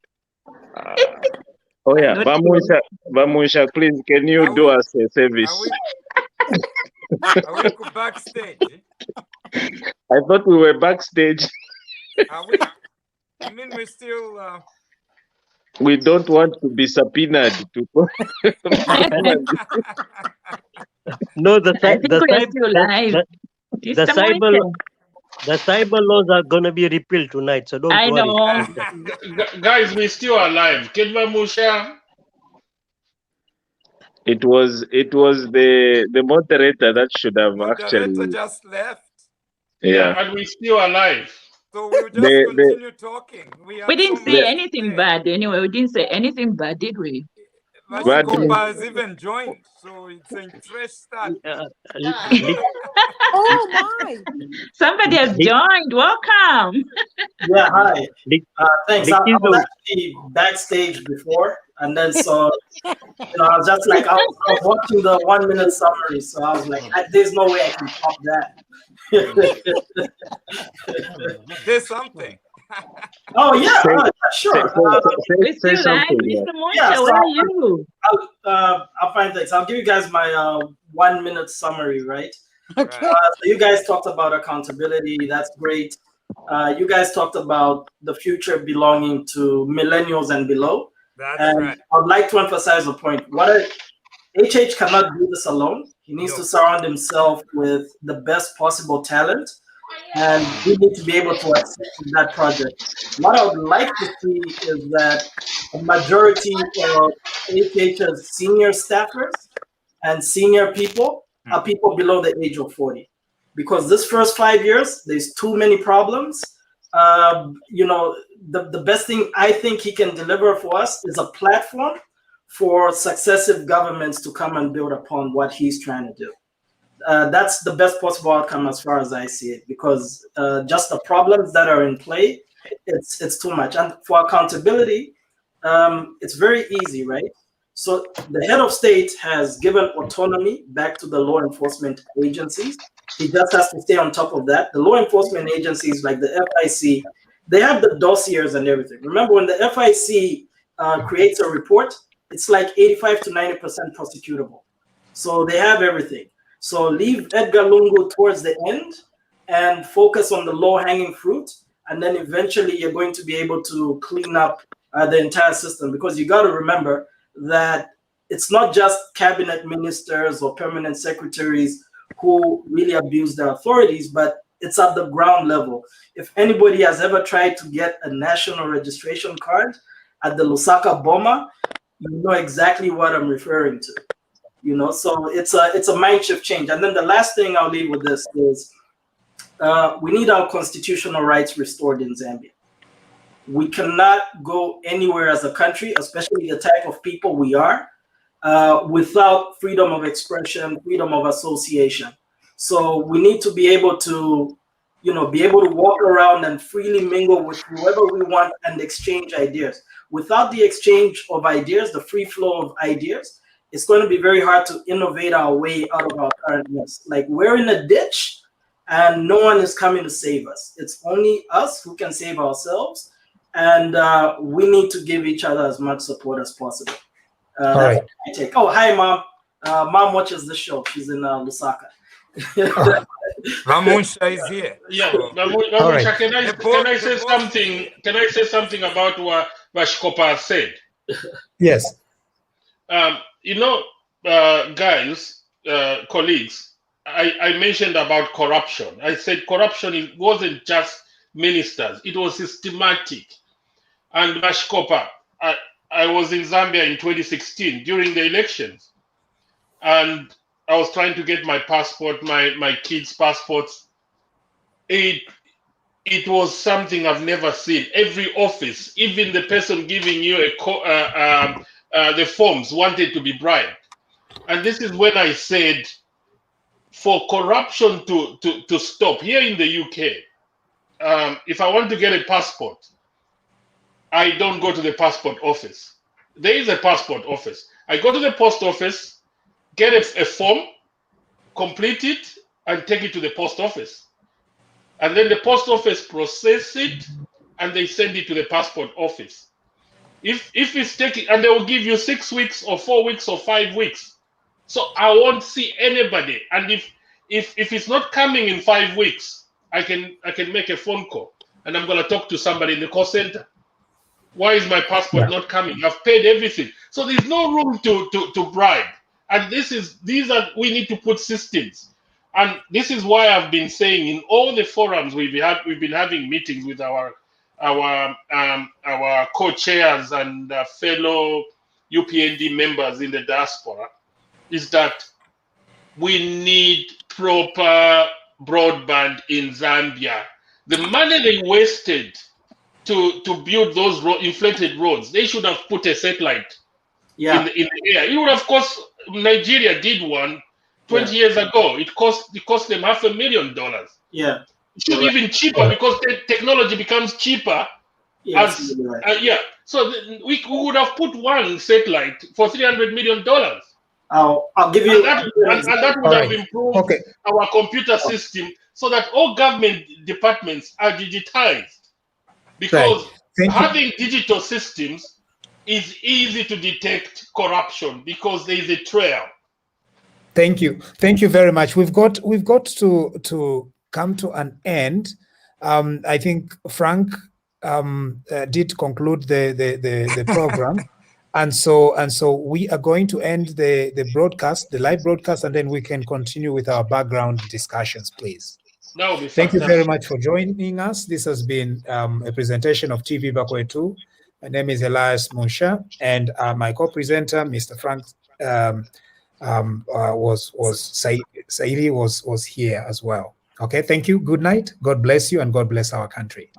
oh yeah, Not sure. Vamusha, please, can you Are do we? us a service? Are we backstage? I thought we were backstage. Are we? You mean we're still? We don't want to be subpoenaed to No, the I cy- think the we are cyber still live. the Mr. cyber Moise. the cyber laws are gonna be repealed tonight, so don't I worry. know. Guys, we're still alive. Kedma Musha. It was the moderator that should have Moderator actually, just left, yeah. And we're still alive. so we'll just The continue talking. We We have so didn't many say the anything there. bad anyway. We didn't say anything bad, did we? No, but Mashikopa has even joined, so it's a fresh start. Li- Oh my. Somebody has Li- joined. Welcome. Yeah, hi. Li- Thanks. I was Likizo, actually backstage before, and then so I was just like I was watching the 1 minute summary, so I was like, "There's no way I can top that." There's something. Oh yeah, say, sure. We're say still live. something. Mr. Moise, Yeah, so where are you? I'll find things. I'll give you guys my 1 minute summary, right? Okay. So you guys talked about accountability. That's great. You guys talked about the future belonging to millennials and below. That's And right. I'd like to emphasize a point. HH cannot do this alone. He needs to surround himself with the best possible talent, and we need to be able to assist in that project. What I would like to see is that a majority of HH's senior staffers and senior people are people below the age of 40. Because this first 5 years, there's too many problems. The best thing I think he can deliver for us is a platform for successive governments to come and build upon what he's trying to do. That's the best possible outcome as far as I see it, because just the problems that are in play, it's too much. And for accountability, it's very easy, right? So the head of state has given autonomy back to the law enforcement agencies. He just has to stay on top of that. The law enforcement agencies like the FIC, they have the dossiers and everything. Remember, when the FIC creates a report, it's like 85 to 90% prosecutable. So they have everything. So leave Edgar Lungu towards the end and focus on the low-hanging fruit, and then eventually you're going to be able to clean up the entire system, because you got to remember that it's not just cabinet ministers or permanent secretaries who really abuse their authorities, but it's at the ground level. If anybody has ever tried to get a national registration card at the Lusaka Boma, you know exactly what I'm referring to. So it's a mind shift change. And then the last thing I'll leave with this is we need our constitutional rights restored in Zambia. We cannot go anywhere as a country, especially the type of people we are, without freedom of expression, freedom of association. So we need to be able to, walk around and freely mingle with whoever we want and exchange ideas. Without the exchange of ideas, the free flow of ideas, it's going to be very hard to innovate our way out of our current mess. Like, we're in a ditch and no one is coming to save us. It's only us who can save ourselves. And we need to give each other as much support as possible. All right. I take. Oh, hi, Mom. Mom watches the show. She's in Lusaka. Ramunsha is here. Yeah, So, All right. Ramusha, can I say something? Can I say something about what Vashkopa said? Yes. Guys, colleagues, I mentioned about corruption. I said corruption, it wasn't just ministers, it was systematic. And Vashkopa, I was in Zambia in 2016 during the elections, and I was trying to get my passport, my kids' passports. It was something I've never seen. Every office, even the person giving you the forms, wanted to be bribed. And this is when I said, for corruption to stop here in the UK, if I want to get a passport, I don't go to the passport office. There is a passport office. I go to the post office, get a form, complete it, and take it to the post office. And then the post office process it and they send it to the passport office. If it's taking, and they will give you 6 weeks or 4 weeks or 5 weeks. So I won't see anybody. And if it's not coming in 5 weeks, I can make a phone call and I'm gonna talk to somebody in the call center. Why is my passport not coming? I've paid everything. So there's no room to bribe. And we need to put systems. And this is why I've been saying in all the forums we've been having meetings with our co-chairs and fellow UPND members in the diaspora, is that we need proper broadband in Zambia. The money they wasted to build those inflated roads, they should have put a satellite in the air. It would have cost. Nigeria did one 20 years ago. It cost them $500,000. Yeah, it should be even cheaper because the technology becomes cheaper. Yes, So we would have put one satellite for $300 million. I'll give you, and that would have improved our computer system so that all government departments are digitized. Because having digital systems is easy to detect corruption because there is a trail. Thank you very much. We've got to come to an end. I think Frank did conclude the program, and so we are going to end the broadcast, the live broadcast, and then we can continue with our background discussions, please. That would be Thank fantastic. you very much for joining us. This has been a presentation of TV Bakwetu. My name is Elias Musha, and my co-presenter, Mr. Frank Saidi was here as well. Okay, thank you. Good night. God bless you, and God bless our country.